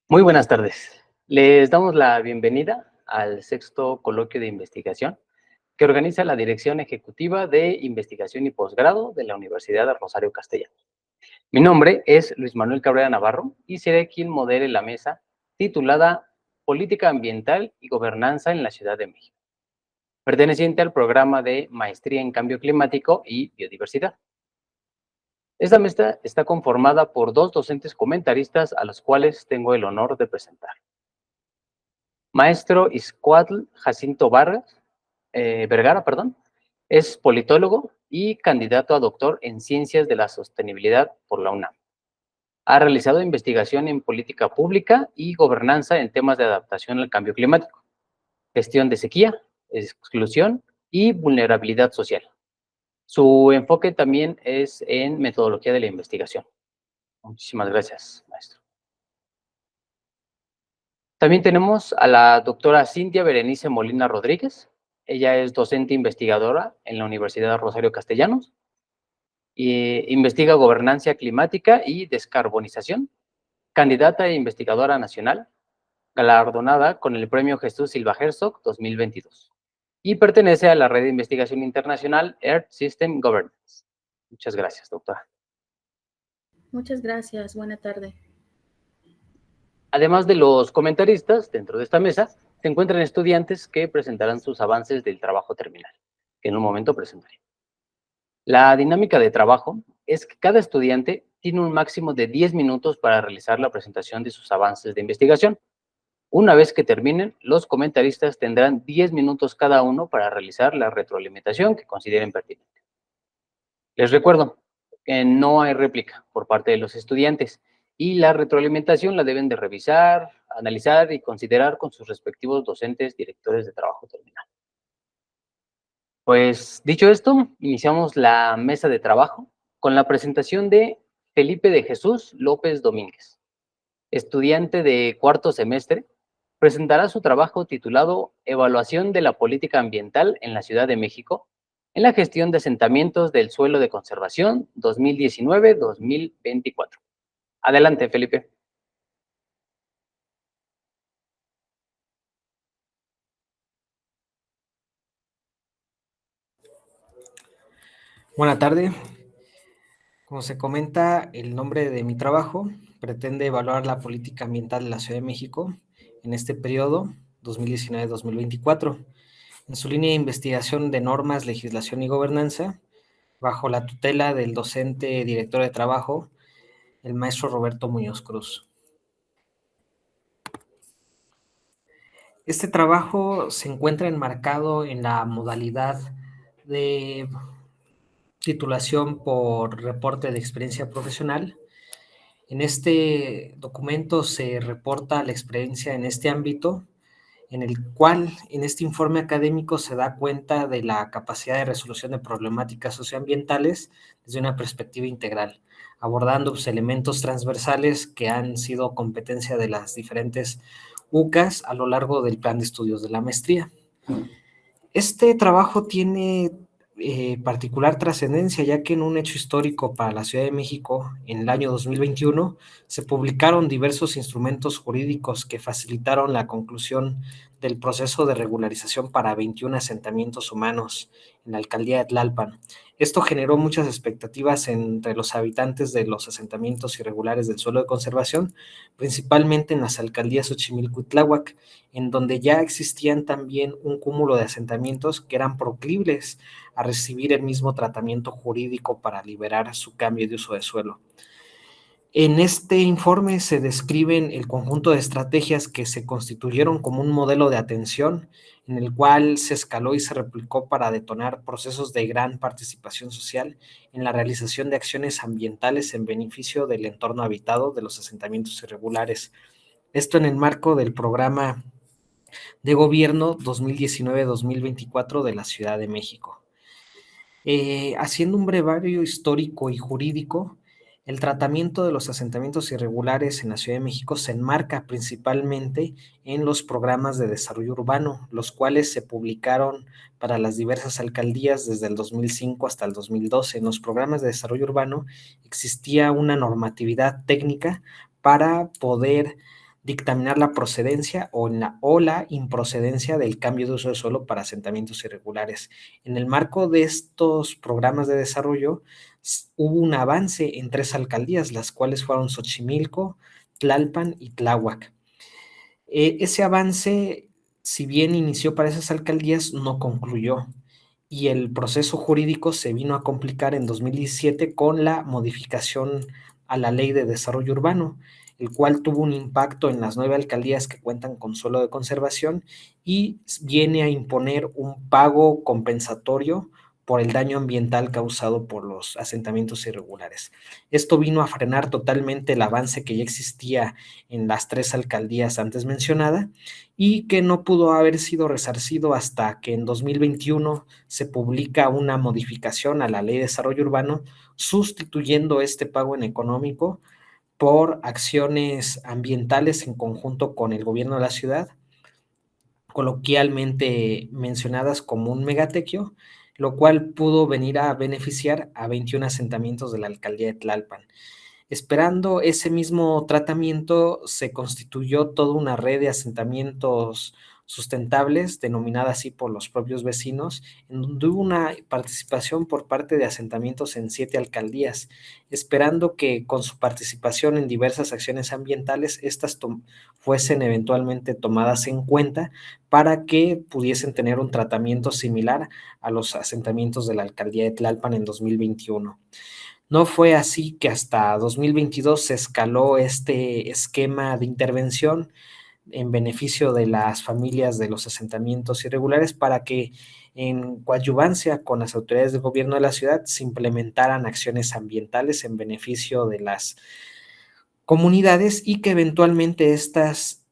Muy buenas tardes. Les damos la bienvenida al sexto coloquio de investigación que organiza la Dirección Ejecutiva de Investigación y Posgrado de la Universidad de Rosario Castellanos. Mi nombre es Luis Manuel Cabrera Navarro y seré quien modere la mesa titulada Política Ambiental y Gobernanza en la Ciudad de México, perteneciente al programa de Maestría en Cambio Climático y Biodiversidad. Esta mesa está conformada por dos docentes comentaristas a los cuales tengo el honor de presentar. Maestro Izcuatl Jacinto Vergara, es politólogo y candidato a doctor en Ciencias de la Sostenibilidad por la UNAM. Ha realizado investigación en política pública y gobernanza en temas de adaptación al cambio climático, gestión de sequía, exclusión y vulnerabilidad social. Su enfoque también es en metodología de la investigación. Muchísimas gracias, maestro. También tenemos a la doctora Cintia Berenice Molina Rodríguez. Ella es docente investigadora en la Universidad de Rosario Castellanos y investiga gobernanza climática y descarbonización, candidata e investigadora nacional, galardonada con el Premio Jesús Silva Herzog 2022 y pertenece a la red de investigación internacional Earth System Governance. Muchas gracias, doctora. Muchas gracias. Buena tarde. Además de los comentaristas, dentro de esta mesa se encuentran estudiantes que presentarán sus avances del trabajo terminal, que en un momento presentaré. La dinámica de trabajo es que cada estudiante tiene un máximo de 10 minutos para realizar la presentación de sus avances de investigación. Una vez que terminen, los comentaristas tendrán 10 minutos cada uno para realizar la retroalimentación que consideren pertinente. Les recuerdo que no hay réplica por parte de los estudiantes y la retroalimentación la deben de revisar, analizar y considerar con sus respectivos docentes, directores de trabajo terminal. Pues dicho esto, iniciamos la mesa de trabajo con la presentación de Felipe de Jesús López Domínguez, estudiante de cuarto semestre. Presentará su trabajo titulado Evaluación de la Política Ambiental en la Ciudad de México en la gestión de asentamientos del suelo de conservación 2019-2024. Adelante, Felipe. Buenas tardes. Como se comenta, el nombre de mi trabajo pretende evaluar la política ambiental de la Ciudad de México en este periodo 2019-2024, en su línea de investigación de normas, legislación y gobernanza, bajo la tutela del docente director de trabajo, el maestro Roberto Muñoz Cruz. Este trabajo se encuentra enmarcado en la modalidad de titulación por reporte de experiencia profesional. En este documento se reporta la experiencia en este ámbito, en el cual en este informe académico se da cuenta de la capacidad de resolución de problemáticas socioambientales desde una perspectiva integral, abordando elementos transversales que han sido competencia de las diferentes UCAs a lo largo del plan de estudios de la maestría. Este trabajo tiene particular trascendencia, ya que en un hecho histórico para la Ciudad de México, en el año 2021, se publicaron diversos instrumentos jurídicos que facilitaron la conclusión del proceso de regularización para 21 asentamientos humanos en la alcaldía de Tlalpan. Esto generó muchas expectativas entre los habitantes de los asentamientos irregulares del suelo de conservación, principalmente en las alcaldías Xochimilco y Tláhuac, en donde ya existían también un cúmulo de asentamientos que eran proclives a recibir el mismo tratamiento jurídico para liberar su cambio de uso de suelo. En este informe se describen el conjunto de estrategias que se constituyeron como un modelo de atención en el cual se escaló y se replicó para detonar procesos de gran participación social en la realización de acciones ambientales en beneficio del entorno habitado de los asentamientos irregulares. Esto en el marco del programa de gobierno 2019-2024 de la Ciudad de México. Haciendo un brevario histórico y jurídico, el tratamiento de los asentamientos irregulares en la Ciudad de México se enmarca principalmente en los programas de desarrollo urbano, los cuales se publicaron para las diversas alcaldías desde el 2005 hasta el 2012. En los programas de desarrollo urbano existía una normatividad técnica para poder dictaminar la procedencia o la improcedencia del cambio de uso de suelo para asentamientos irregulares. En el marco de estos programas de desarrollo, hubo un avance en 3 alcaldías, las cuales fueron Xochimilco, Tlalpan y Tláhuac. Ese avance, si bien inició para esas alcaldías, no concluyó y el proceso jurídico se vino a complicar en 2017 con la modificación a la Ley de Desarrollo Urbano, el cual tuvo un impacto en las 9 alcaldías que cuentan con suelo de conservación y viene a imponer un pago compensatorio por el daño ambiental causado por los asentamientos irregulares. Esto vino a frenar totalmente el avance que ya existía en las 3 alcaldías antes mencionadas y que no pudo haber sido resarcido hasta que en 2021 se publica una modificación a la Ley de Desarrollo Urbano sustituyendo este pago en económico por acciones ambientales en conjunto con el gobierno de la ciudad, coloquialmente mencionadas como un megatequio, lo cual pudo venir a beneficiar a 21 asentamientos de la alcaldía de Tlalpan. Esperando ese mismo tratamiento, se constituyó toda una red de asentamientos sustentables, denominada así por los propios vecinos, en donde hubo una participación por parte de asentamientos en 7 alcaldías, esperando que con su participación en diversas acciones ambientales, estas fuesen eventualmente tomadas en cuenta para que pudiesen tener un tratamiento similar a los asentamientos de la alcaldía de Tlalpan en 2021. No fue así que hasta 2022 se escaló este esquema de intervención en beneficio de las familias de los asentamientos irregulares para que en coadyuvancia con las autoridades del gobierno de la ciudad se implementaran acciones ambientales en beneficio de las comunidades y que eventualmente estas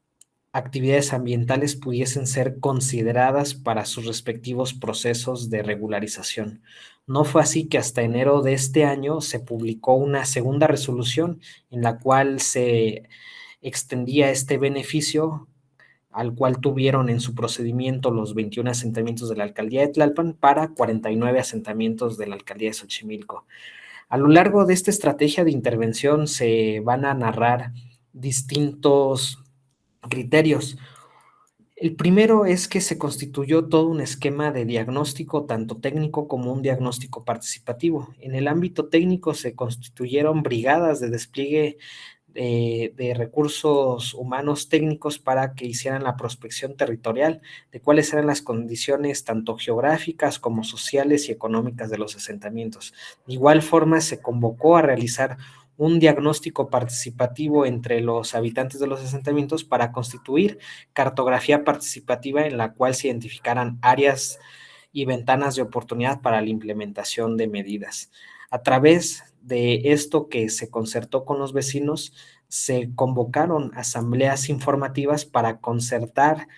actividades ambientales pudiesen ser consideradas para sus respectivos procesos de regularización. No fue así que hasta enero de este año se publicó una segunda resolución en la cual se extendía este beneficio al cual tuvieron en su procedimiento los 21 asentamientos de la alcaldía de Tlalpan para 49 asentamientos de la alcaldía de Xochimilco. A lo largo de esta estrategia de intervención se van a narrar distintos criterios. El primero es que se constituyó todo un esquema de diagnóstico, tanto técnico como un diagnóstico participativo. En el ámbito técnico se constituyeron brigadas de despliegue de recursos humanos técnicos para que hicieran la prospección territorial de cuáles eran las condiciones tanto geográficas como sociales y económicas de los asentamientos. De igual forma, se convocó a realizar un diagnóstico participativo entre los habitantes de los asentamientos para constituir cartografía participativa en la cual se identificaran áreas y ventanas de oportunidad para la implementación de medidas. A través de esto que se concertó con los vecinos, se convocaron asambleas informativas para concertar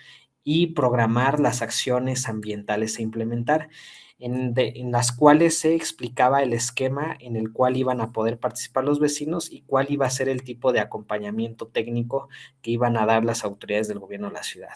y programar las acciones ambientales a implementar, en las cuales se explicaba el esquema en el cual iban a poder participar los vecinos y cuál iba a ser el tipo de acompañamiento técnico que iban a dar las autoridades del gobierno de la ciudad.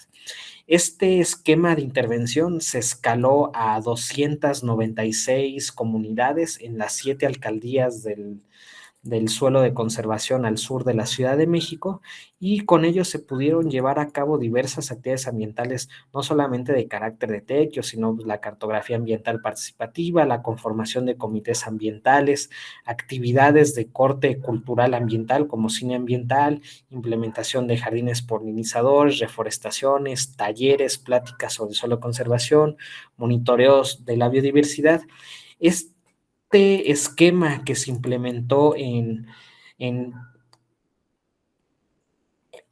Este esquema de intervención se escaló a 296 comunidades en las 7 alcaldías del suelo de conservación al sur de la Ciudad de México y con ello se pudieron llevar a cabo diversas actividades ambientales, no solamente de carácter de tequio, sino la cartografía ambiental participativa, la conformación de comités ambientales, actividades de corte cultural ambiental como cine ambiental, implementación de jardines polinizadores, reforestaciones, talleres, pláticas sobre el suelo de conservación, monitoreos de la biodiversidad. Este esquema que se implementó en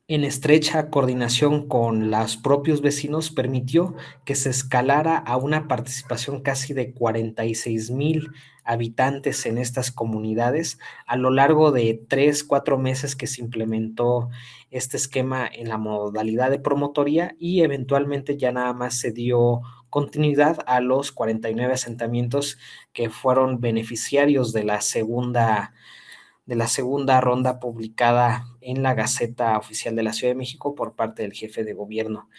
estrecha coordinación con los propios vecinos permitió que se escalara a una participación casi de 46,000 habitantes en estas comunidades a lo largo de 3-4 meses que se implementó este esquema en la modalidad de promotoría y eventualmente ya nada más se dio continuidad a los 49 asentamientos que fueron beneficiarios de la segunda ronda publicada en la Gaceta Oficial de la Ciudad de México por parte del jefe de gobierno.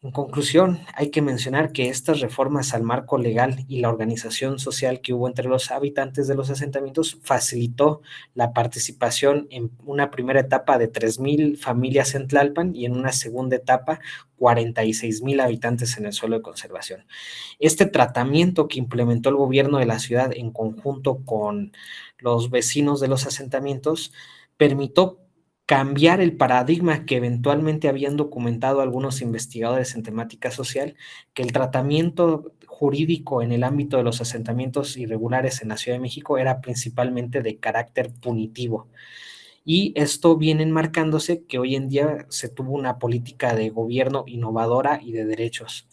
En conclusión, hay que mencionar que estas reformas al marco legal y la organización social que hubo entre los habitantes de los asentamientos facilitó la participación en una primera etapa de 3,000 familias en Tlalpan y en una segunda etapa 46,000 habitantes en el suelo de conservación. Este tratamiento que implementó el gobierno de la ciudad en conjunto con los vecinos de los asentamientos permitió cambiar el paradigma que eventualmente habían documentado algunos investigadores en temática social, que el tratamiento jurídico en el ámbito de los asentamientos irregulares en la Ciudad de México era principalmente de carácter punitivo. Y esto viene enmarcándose que hoy en día se tuvo una política de gobierno innovadora y de derechos.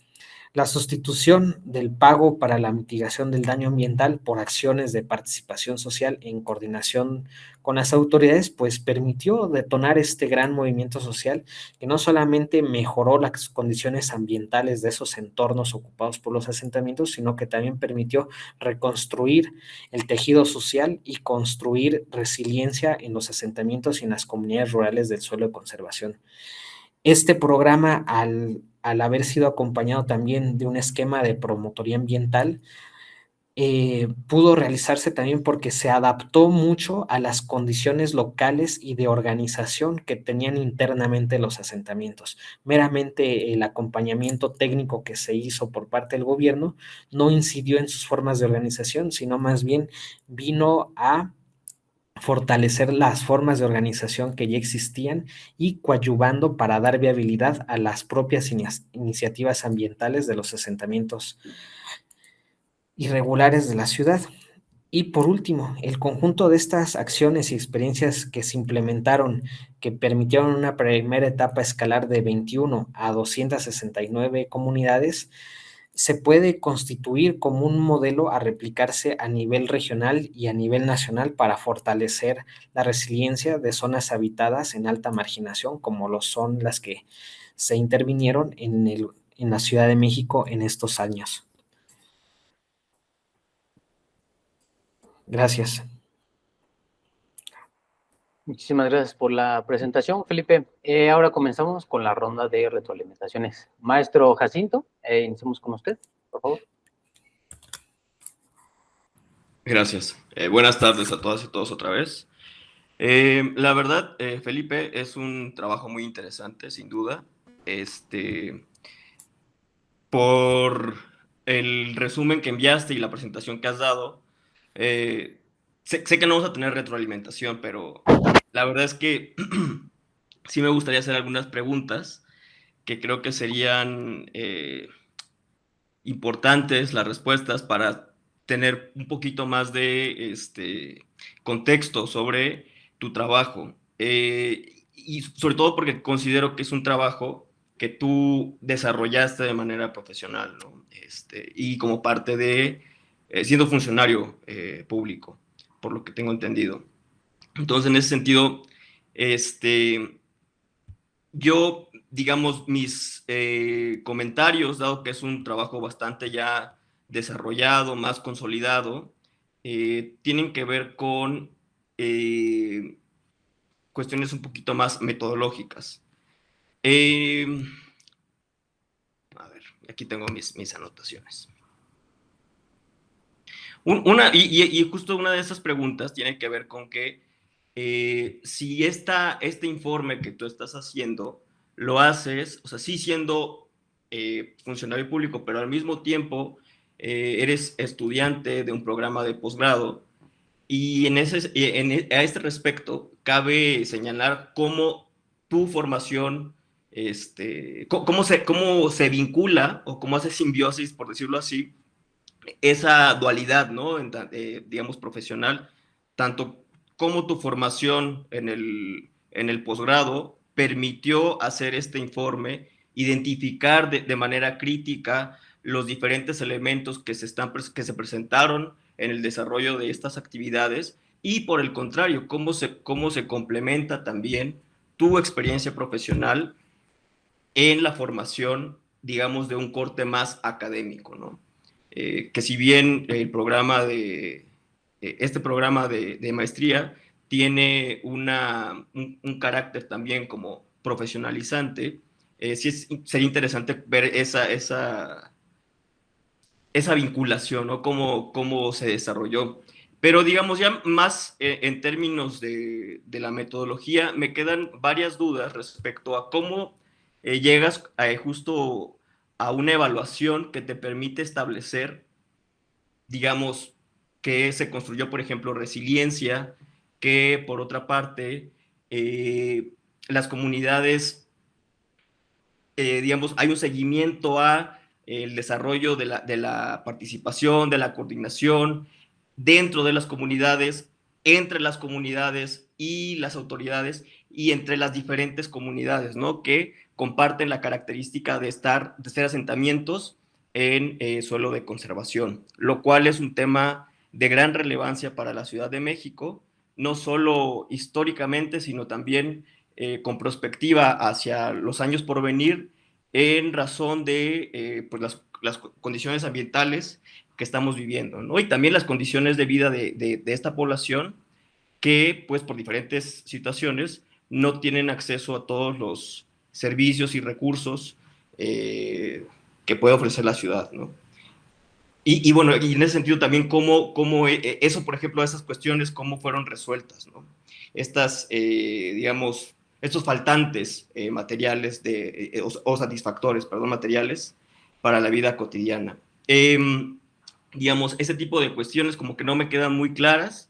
La sustitución del pago para la mitigación del daño ambiental por acciones de participación social en coordinación con las autoridades, pues permitió detonar este gran movimiento social que no solamente mejoró las condiciones ambientales de esos entornos ocupados por los asentamientos, sino que también permitió reconstruir el tejido social y construir resiliencia en los asentamientos y en las comunidades rurales del suelo de conservación. Este programa, al haber sido acompañado también de un esquema de promotoría ambiental, pudo realizarse también porque se adaptó mucho a las condiciones locales y de organización que tenían internamente los asentamientos. Meramente el acompañamiento técnico que se hizo por parte del gobierno no incidió en sus formas de organización, sino más bien vino a fortalecer las formas de organización que ya existían y coadyuvando para dar viabilidad a las propias iniciativas ambientales de los asentamientos irregulares de la ciudad. Y por último, el conjunto de estas acciones y experiencias que se implementaron, que permitieron una primera etapa escalar de 21 a 269 comunidades, se puede constituir como un modelo a replicarse a nivel regional y a nivel nacional para fortalecer la resiliencia de zonas habitadas en alta marginación, como lo son las que se intervinieron en la Ciudad de México en estos años. Gracias. Muchísimas gracias por la presentación, Felipe. Ahora comenzamos con la ronda de retroalimentaciones. Maestro Jacinto, iniciamos con usted, por favor. Gracias. Buenas tardes a todas y todos otra vez. La verdad, Felipe, es un trabajo muy interesante, sin duda. Por el resumen que enviaste y la presentación que has dado, sé que no vamos a tener retroalimentación, pero la verdad es que sí me gustaría hacer algunas preguntas que creo que serían importantes las respuestas para tener un poquito más de contexto sobre tu trabajo. Y sobre todo porque considero que es un trabajo que tú desarrollaste de manera profesional, ¿no? Y como parte de siendo funcionario público, por lo que tengo entendido. Entonces, en ese sentido, yo, digamos, mis comentarios, dado que es un trabajo bastante ya desarrollado, más consolidado, tienen que ver con cuestiones un poquito más metodológicas. A ver, aquí tengo mis anotaciones. Y justo una de esas preguntas tiene que ver con que si este informe que tú estás haciendo lo haces, o sea, sí siendo funcionario público, pero al mismo tiempo eres estudiante de un programa de posgrado, y a este respecto cabe señalar cómo tu formación, cómo se vincula o cómo hace simbiosis, por decirlo así, esa dualidad, ¿no? Digamos, profesional, tanto como tu formación en el posgrado permitió hacer este informe, identificar de manera crítica los diferentes elementos que se presentaron en el desarrollo de estas actividades y, por el contrario, cómo se complementa también tu experiencia profesional en la formación, digamos, de un corte más académico, ¿no? Que si bien este programa de maestría tiene un carácter también como profesionalizante, sería interesante ver esa vinculación, ¿no? Cómo se desarrolló. Pero digamos ya más en términos de la metodología, me quedan varias dudas respecto a cómo llegas justo a una evaluación que te permite establecer, digamos, que se construyó, por ejemplo, resiliencia, que por otra parte, las comunidades, digamos, hay un seguimiento a el desarrollo de la participación, de la coordinación dentro de las comunidades, entre las comunidades y las autoridades y entre las diferentes comunidades, ¿no? Que comparten la característica de ser asentamientos en suelo de conservación, lo cual es un tema de gran relevancia para la Ciudad de México, no solo históricamente, sino también con perspectiva hacia los años por venir, en razón de pues las condiciones ambientales que estamos viviendo, ¿no? Y también las condiciones de vida de esta población que, pues, por diferentes situaciones, no tienen acceso a todos los servicios y recursos que puede ofrecer la ciudad, ¿no? Y bueno, y en ese sentido también cómo eso, por ejemplo, esas cuestiones, cómo fueron resueltas, ¿no? Estas, digamos, estos faltantes materiales o satisfactores, perdón, materiales para la vida cotidiana. Digamos, ese tipo de cuestiones como que no me quedan muy claras.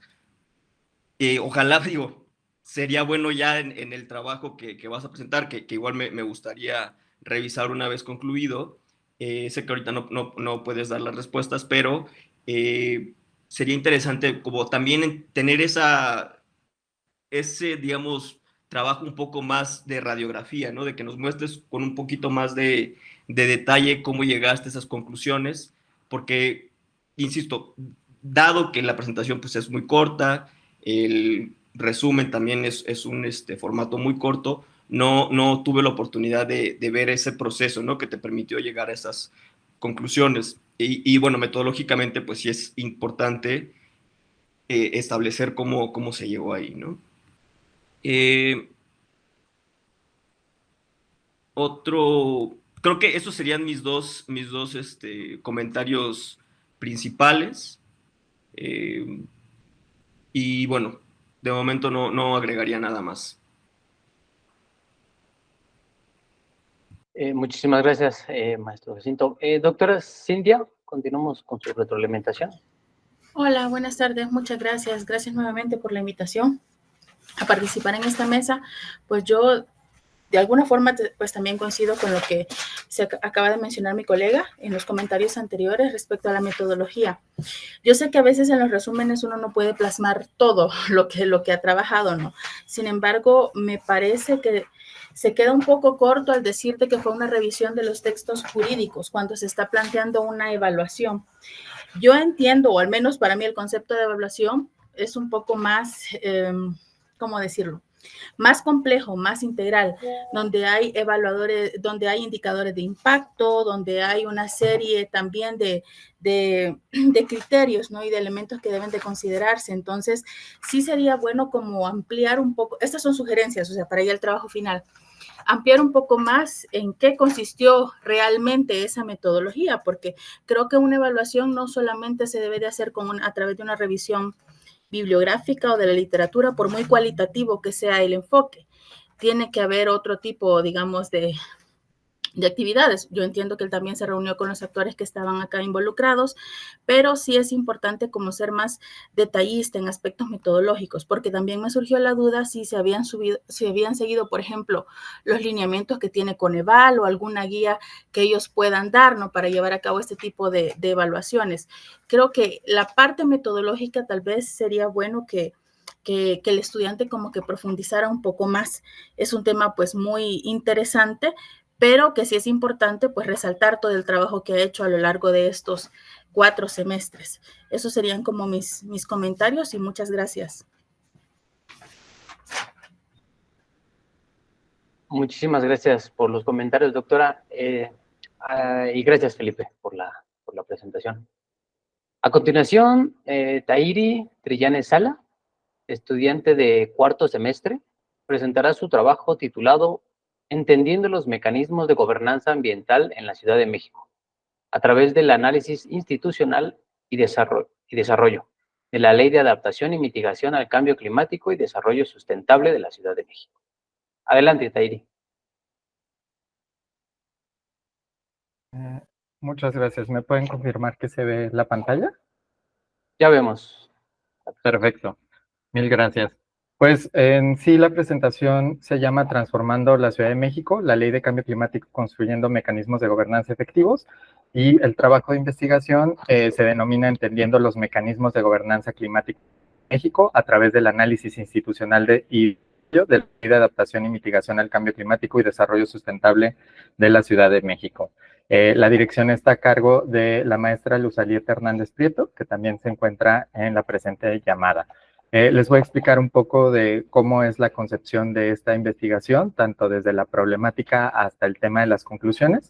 Ojalá, digo, sería bueno ya en el trabajo que vas a presentar, que igual me gustaría revisar una vez concluido. Sé que ahorita no puedes dar las respuestas, pero sería interesante como también tener ese, digamos, trabajo un poco más de radiografía, ¿no? De que nos muestres con un poquito más de detalle cómo llegaste a esas conclusiones, porque, insisto, dado que la presentación pues es muy corta, el resumen también es un formato muy corto, no tuve la oportunidad de ver ese proceso, ¿no? Que te permitió llegar a esas conclusiones. Y bueno, metodológicamente pues sí es importante establecer cómo se llegó ahí, ¿no? Creo que esos serían mis dos comentarios principales. Y bueno, de momento no agregaría nada más. Muchísimas gracias, maestro Jacinto. Doctora Cintia, continuamos con su retroalimentación. Hola, buenas tardes. Muchas gracias. Gracias nuevamente por la invitación a participar en esta mesa. Pues yo, de alguna forma, pues también coincido con lo que se acaba de mencionar mi colega en los comentarios anteriores respecto a la metodología. Yo sé que a veces en los resúmenes uno no puede plasmar todo lo que ha trabajado, ¿no? Sin embargo, me parece que se queda un poco corto al decirte que fue una revisión de los textos jurídicos cuando se está planteando una evaluación. Yo entiendo, o al menos para mí el concepto de evaluación es un poco más, ¿cómo decirlo? Más complejo, más integral, donde hay evaluadores, donde hay indicadores de impacto, donde hay una serie también de criterios, ¿no? Y de elementos que deben de considerarse. Entonces, sí sería bueno como ampliar un poco, estas son sugerencias, o sea, para ir al trabajo final, ampliar un poco más en qué consistió realmente esa metodología, porque creo que una evaluación no solamente se debe de hacer a través de una revisión bibliográfica o de la literatura, por muy cualitativo que sea el enfoque. Tiene que haber otro tipo, digamos, de actividades. Yo entiendo que él también se reunió con los actores que estaban acá involucrados, pero sí es importante como ser más detallista en aspectos metodológicos, porque también me surgió la duda si se habían seguido, por ejemplo, los lineamientos que tiene Coneval o alguna guía que ellos puedan dar, ¿no? Para llevar a cabo este tipo de evaluaciones. Creo que la parte metodológica tal vez sería bueno que el estudiante como que profundizara un poco más. Es un tema pues muy interesante, pero que sí es importante pues resaltar todo el trabajo que ha hecho a lo largo de estos 4 semestres. Esos serían como mis comentarios y muchas gracias. Muchísimas gracias por los comentarios, doctora, y gracias, Felipe, por la presentación. A continuación, Tairi Trillanes Sala, estudiante de 4º semestre, presentará su trabajo titulado entendiendo los mecanismos de gobernanza ambiental en la Ciudad de México, a través del análisis institucional y desarrollo de la Ley de Adaptación y Mitigación al Cambio Climático y Desarrollo Sustentable de la Ciudad de México. Adelante, Tairi. Muchas gracias. ¿Me pueden confirmar que se ve la pantalla? Ya vemos. Perfecto. Mil gracias. Pues en sí la presentación se llama Transformando la Ciudad de México, la Ley de Cambio Climático construyendo mecanismos de gobernanza efectivos, y el trabajo de investigación se denomina Entendiendo los mecanismos de gobernanza climática en México a través del análisis institucional de la Ley de Adaptación y Mitigación al Cambio Climático y Desarrollo Sustentable de la Ciudad de México. La dirección está a cargo de la maestra Luz Alieta Hernández Prieto, que también se encuentra en la presente llamada. Les voy a explicar un poco de cómo es la concepción de esta investigación, tanto desde la problemática hasta el tema de las conclusiones.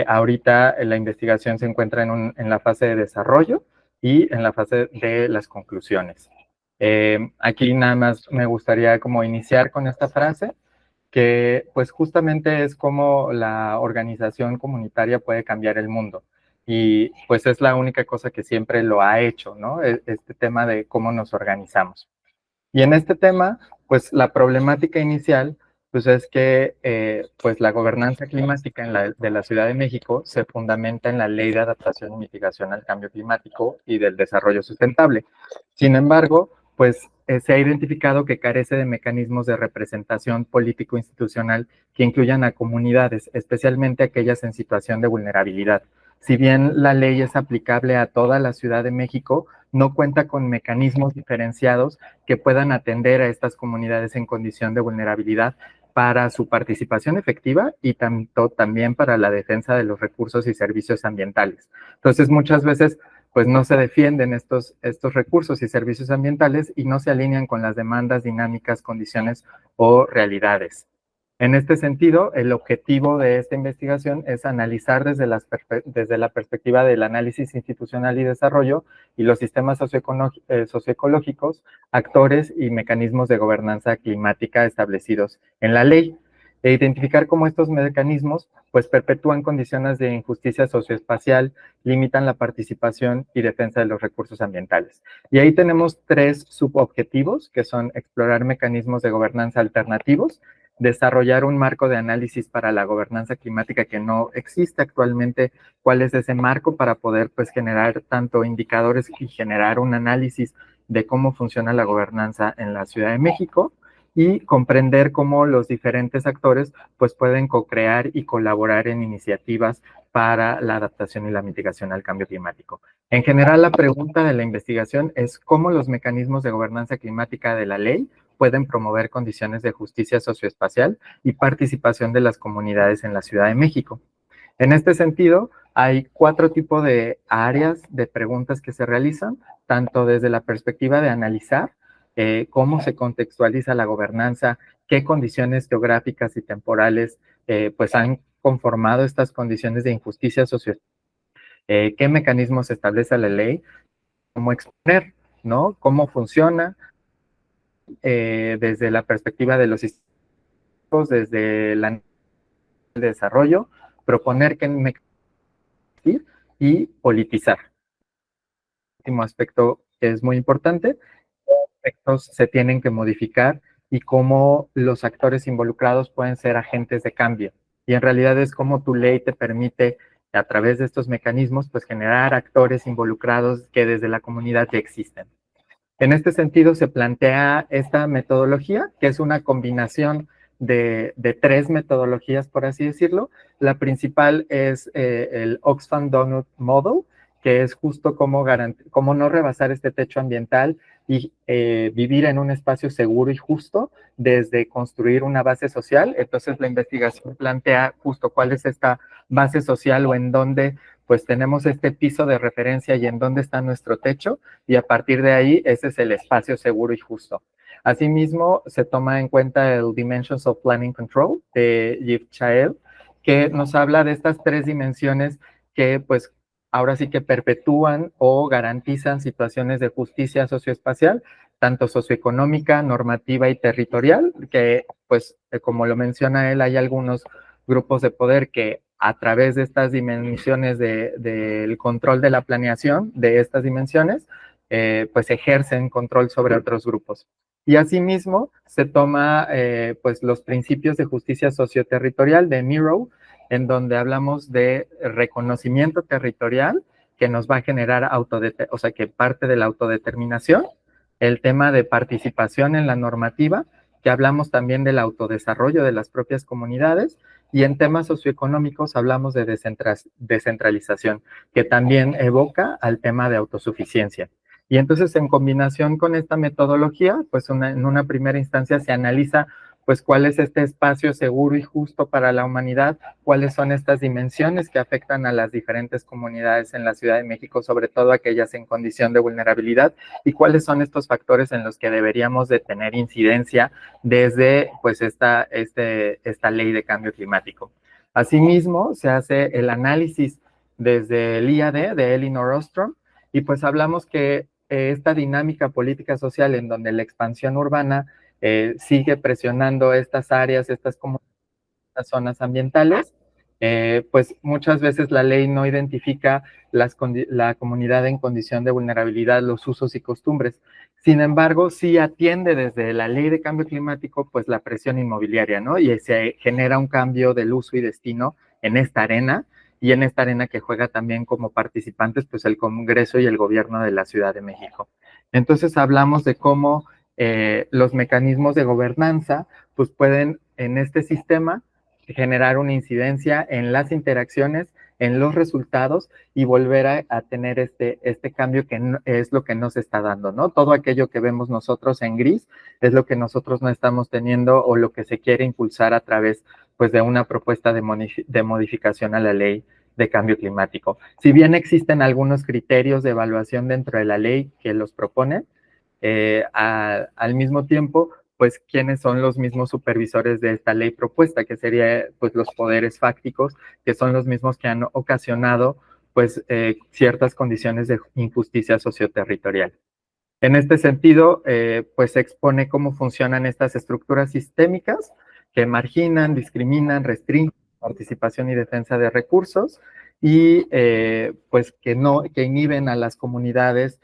Ahorita la investigación se encuentra en la fase de desarrollo y en la fase de las conclusiones. Aquí nada más me gustaría como iniciar con esta frase, que pues justamente es cómo la organización comunitaria puede cambiar el mundo. Y pues es la única cosa que siempre lo ha hecho, ¿no? Este tema de cómo nos organizamos. Y en este tema, pues la problemática inicial, pues es que pues la gobernanza climática de la Ciudad de México se fundamenta en la Ley de Adaptación y Mitigación al Cambio Climático y del Desarrollo Sustentable. Sin embargo, pues se ha identificado que carece de mecanismos de representación político-institucional que incluyan a comunidades, especialmente aquellas en situación de vulnerabilidad. Si bien la ley es aplicable a toda la Ciudad de México, no cuenta con mecanismos diferenciados que puedan atender a estas comunidades en condición de vulnerabilidad para su participación efectiva y también para la defensa de los recursos y servicios ambientales. Entonces, muchas veces pues no se defienden estos recursos y servicios ambientales y no se alinean con las demandas, dinámicas, condiciones o realidades. En este sentido, el objetivo de esta investigación es analizar desde la perspectiva del análisis institucional y desarrollo y los sistemas socioecológicos, actores y mecanismos de gobernanza climática establecidos en la ley, e identificar cómo estos mecanismos pues perpetúan condiciones de injusticia socioespacial, limitan la participación y defensa de los recursos ambientales. Y ahí tenemos 3 subobjetivos, que son explorar mecanismos de gobernanza alternativos, desarrollar un marco de análisis para la gobernanza climática que no existe actualmente, cuál es ese marco para poder pues generar tanto indicadores y generar un análisis de cómo funciona la gobernanza en la Ciudad de México, y comprender cómo los diferentes actores pues pueden co-crear y colaborar en iniciativas para la adaptación y la mitigación al cambio climático. En general, la pregunta de la investigación es cómo los mecanismos de gobernanza climática de la ley pueden promover condiciones de justicia socioespacial y participación de las comunidades en la Ciudad de México. En este sentido, hay 4 tipos de áreas de preguntas que se realizan, tanto desde la perspectiva de analizar cómo se contextualiza la gobernanza, qué condiciones geográficas y temporales pues han conformado estas condiciones de injusticia socioespacial, qué mecanismos establece la ley, cómo exponer, ¿no? Cómo funciona desde la perspectiva de los sistemas, desde el desarrollo, proponer qué mecanismos y politizar. Último aspecto que es muy importante, aspectos se tienen que modificar y cómo los actores involucrados pueden ser agentes de cambio. Y en realidad es como tu ley te permite, a través de estos mecanismos, pues generar actores involucrados que desde la comunidad ya existen. En este sentido, se plantea esta metodología, que es una combinación de 3 metodologías, por así decirlo. La principal es el Oxfam Donut Model, que es justo cómo no rebasar este techo ambiental y vivir en un espacio seguro y justo desde construir una base social. Entonces, la investigación plantea justo cuál es esta base social o en dónde pues tenemos este piso de referencia y en dónde está nuestro techo, y a partir de ahí ese es el espacio seguro y justo. Asimismo, se toma en cuenta el Dimensions of Planning Control de Yiv Chael, que nos habla de estas 3 dimensiones que pues ahora sí que perpetúan o garantizan situaciones de justicia socioespacial, tanto socioeconómica, normativa y territorial, que pues como lo menciona él, hay algunos grupos de poder que a través de estas dimensiones del control de la planeación de estas dimensiones, pues ejercen control sobre otros grupos. Y asimismo se toma pues los principios de justicia socioterritorial de Miro, en donde hablamos de reconocimiento territorial que nos va a generar o sea, que parte de la autodeterminación, el tema de participación en la normativa, que hablamos también del autodesarrollo de las propias comunidades, y en temas socioeconómicos hablamos de descentralización, que también evoca al tema de autosuficiencia. Y entonces, en combinación con esta metodología, pues en una primera instancia se analiza pues cuál es este espacio seguro y justo para la humanidad, cuáles son estas dimensiones que afectan a las diferentes comunidades en la Ciudad de México, sobre todo aquellas en condición de vulnerabilidad, y cuáles son estos factores en los que deberíamos de tener incidencia desde pues esta ley de cambio climático. Asimismo, se hace el análisis desde el IAD de Elinor Ostrom, y pues hablamos que esta dinámica política social en donde la expansión urbana sigue presionando estas áreas, estas zonas ambientales, pues muchas veces la ley no identifica la comunidad en condición de vulnerabilidad, los usos y costumbres. Sin embargo, sí atiende desde la ley de cambio climático, pues la presión inmobiliaria, ¿no? Y se genera un cambio del uso y destino en esta arena, y en esta arena que juega también como participantes, pues el Congreso y el Gobierno de la Ciudad de México. Entonces hablamos de cómo los mecanismos de gobernanza, pues pueden en este sistema generar una incidencia en las interacciones, en los resultados, y volver a tener este cambio que es lo que nos está dando, ¿no? Todo aquello que vemos nosotros en gris es lo que nosotros no estamos teniendo, o lo que se quiere impulsar a través pues de una propuesta de modificación a la ley de cambio climático. Si bien existen algunos criterios de evaluación dentro de la ley que los propone, al mismo tiempo, pues, ¿quiénes son los mismos supervisores de esta ley propuesta? Que sería, pues, los poderes fácticos, que son los mismos que han ocasionado, pues, ciertas condiciones de injusticia socioterritorial. En este sentido, pues, se expone cómo funcionan estas estructuras sistémicas que marginan, discriminan, restringen participación y defensa de recursos, y pues que inhiben a las comunidades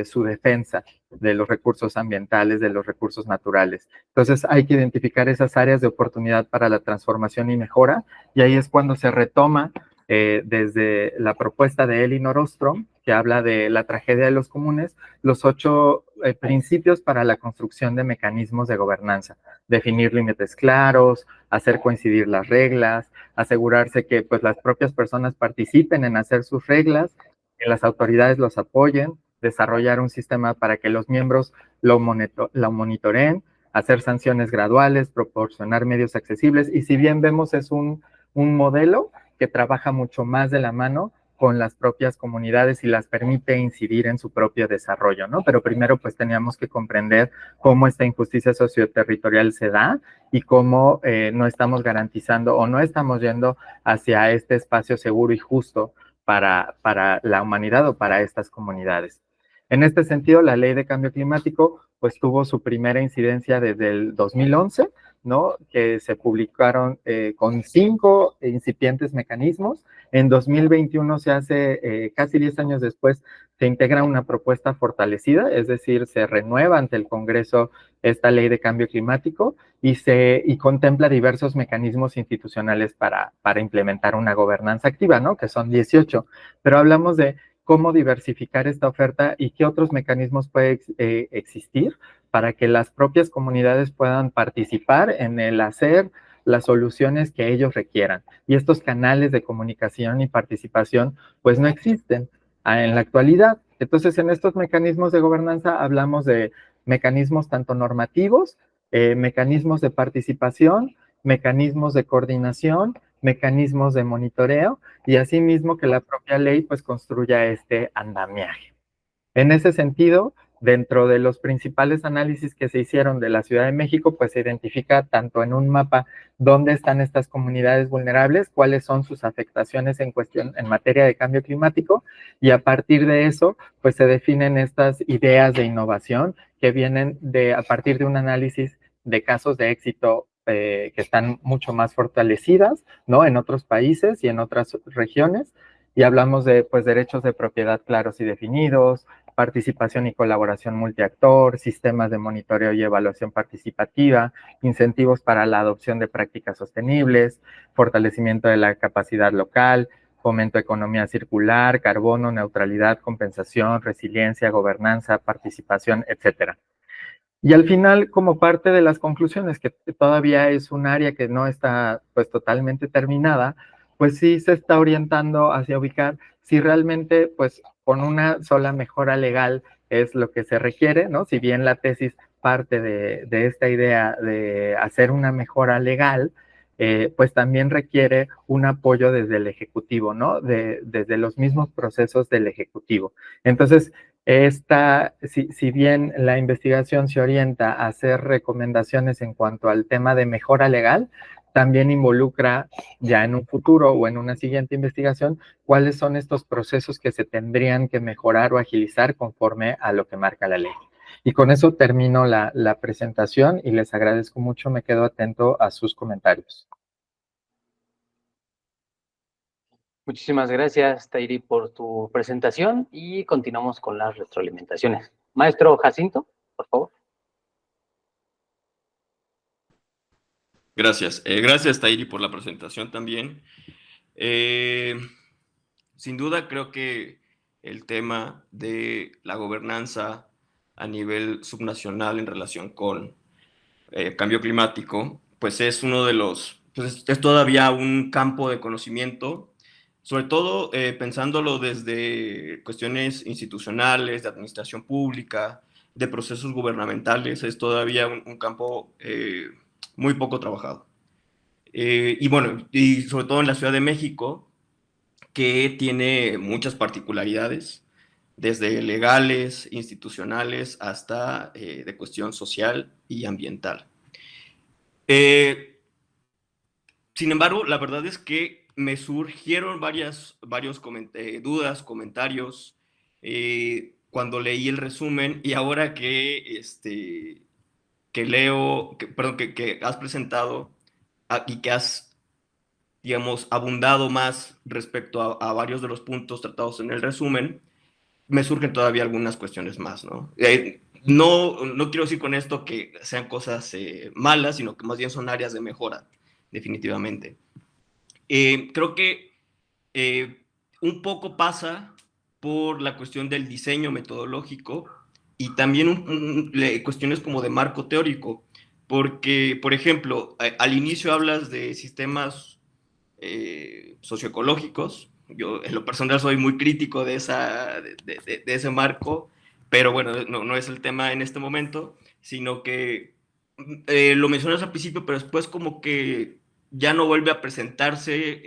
su defensa de los recursos ambientales, de los recursos naturales. Entonces hay que identificar esas áreas de oportunidad para la transformación y mejora, y ahí es cuando se retoma desde la propuesta de Elinor Ostrom, que habla de la tragedia de los comunes, los 8 principios para la construcción de mecanismos de gobernanza: definir límites claros, hacer coincidir las reglas, asegurarse que pues las propias personas participen en hacer sus reglas, que las autoridades los apoyen, desarrollar un sistema para que los miembros lo monitoreen, hacer sanciones graduales, proporcionar medios accesibles, y si bien vemos es un modelo que trabaja mucho más de la mano con las propias comunidades y las permite incidir en su propio desarrollo, ¿no? Pero primero pues teníamos que comprender cómo esta injusticia socioterritorial se da y cómo no estamos garantizando o no estamos yendo hacia este espacio seguro y justo para la humanidad o para estas comunidades. En este sentido, la Ley de Cambio Climático pues tuvo su primera incidencia desde el 2011, ¿no? Que se publicaron con 5 incipientes mecanismos. En 2021 se hace, casi 10 años después, se integra una propuesta fortalecida, es decir, se renueva ante el Congreso esta Ley de Cambio Climático y contempla diversos mecanismos institucionales para implementar una gobernanza activa, ¿no? Que son 18, pero hablamos de cómo diversificar esta oferta y qué otros mecanismos puede existir para que las propias comunidades puedan participar en el hacer las soluciones que ellos requieran. Y estos canales de comunicación y participación, pues no existen en la actualidad. Entonces, en estos mecanismos de gobernanza hablamos de mecanismos tanto normativos, mecanismos de participación, mecanismos de coordinación, mecanismos de monitoreo, y asimismo que la propia ley pues construya este andamiaje. En ese sentido, dentro de los principales análisis que se hicieron de la Ciudad de México, pues se identifica tanto en un mapa dónde están estas comunidades vulnerables, cuáles son sus afectaciones en materia de cambio climático, y a partir de eso, pues se definen estas ideas de innovación que vienen a partir de un análisis de casos de éxito que están mucho más fortalecidas, ¿no? En otros países y en otras regiones, y hablamos de, pues, derechos de propiedad claros y definidos, participación y colaboración multiactor, sistemas de monitoreo y evaluación participativa, incentivos para la adopción de prácticas sostenibles, fortalecimiento de la capacidad local, fomento de economía circular, carbono, neutralidad, compensación, resiliencia, gobernanza, participación, etcétera. Y al final, como parte de las conclusiones, que todavía es un área que no está pues totalmente terminada, pues sí se está orientando hacia ubicar si realmente pues con una sola mejora legal es lo que se requiere, ¿no? Si bien la tesis parte de esta idea de hacer una mejora legal, pues también requiere un apoyo desde el Ejecutivo, ¿no? Desde los mismos procesos del Ejecutivo. Entonces, si bien la investigación se orienta a hacer recomendaciones en cuanto al tema de mejora legal, también involucra ya en un futuro o en una siguiente investigación cuáles son estos procesos que se tendrían que mejorar o agilizar conforme a lo que marca la ley. Y con eso termino la presentación y les agradezco mucho, me quedo atento a sus comentarios. Muchísimas gracias, Tairi, por tu presentación y continuamos con las retroalimentaciones. Maestro Jacinto, por favor. Gracias. Gracias, Tairi, por la presentación también. Sin duda, creo que el tema de la gobernanza a nivel subnacional en relación con cambio climático, pues es uno de los, pues es todavía un campo de conocimiento, sobre todo pensándolo desde cuestiones institucionales, de administración pública, de procesos gubernamentales, es todavía un campo muy poco trabajado. Y bueno, y sobre todo en la Ciudad de México, que tiene muchas particularidades, desde legales, institucionales, hasta de cuestión social y ambiental. Sin embargo, la verdad es que me surgieron varios dudas, comentarios, cuando leí el resumen y ahora que leo, perdón, que has presentado y que has, digamos, abundado más respecto a varios de los puntos tratados en el resumen, me surgen todavía algunas cuestiones más, ¿no? No quiero decir con esto que sean cosas malas, sino que más bien son áreas de mejora, definitivamente. Creo que un poco pasa por la cuestión del diseño metodológico y también cuestiones como de marco teórico, porque, por ejemplo, al inicio hablas de sistemas socioecológicos. Yo en lo personal soy muy crítico de ese marco, pero bueno, no es el tema en este momento, sino que lo mencionas al principio, pero después como que ya no vuelve a presentarse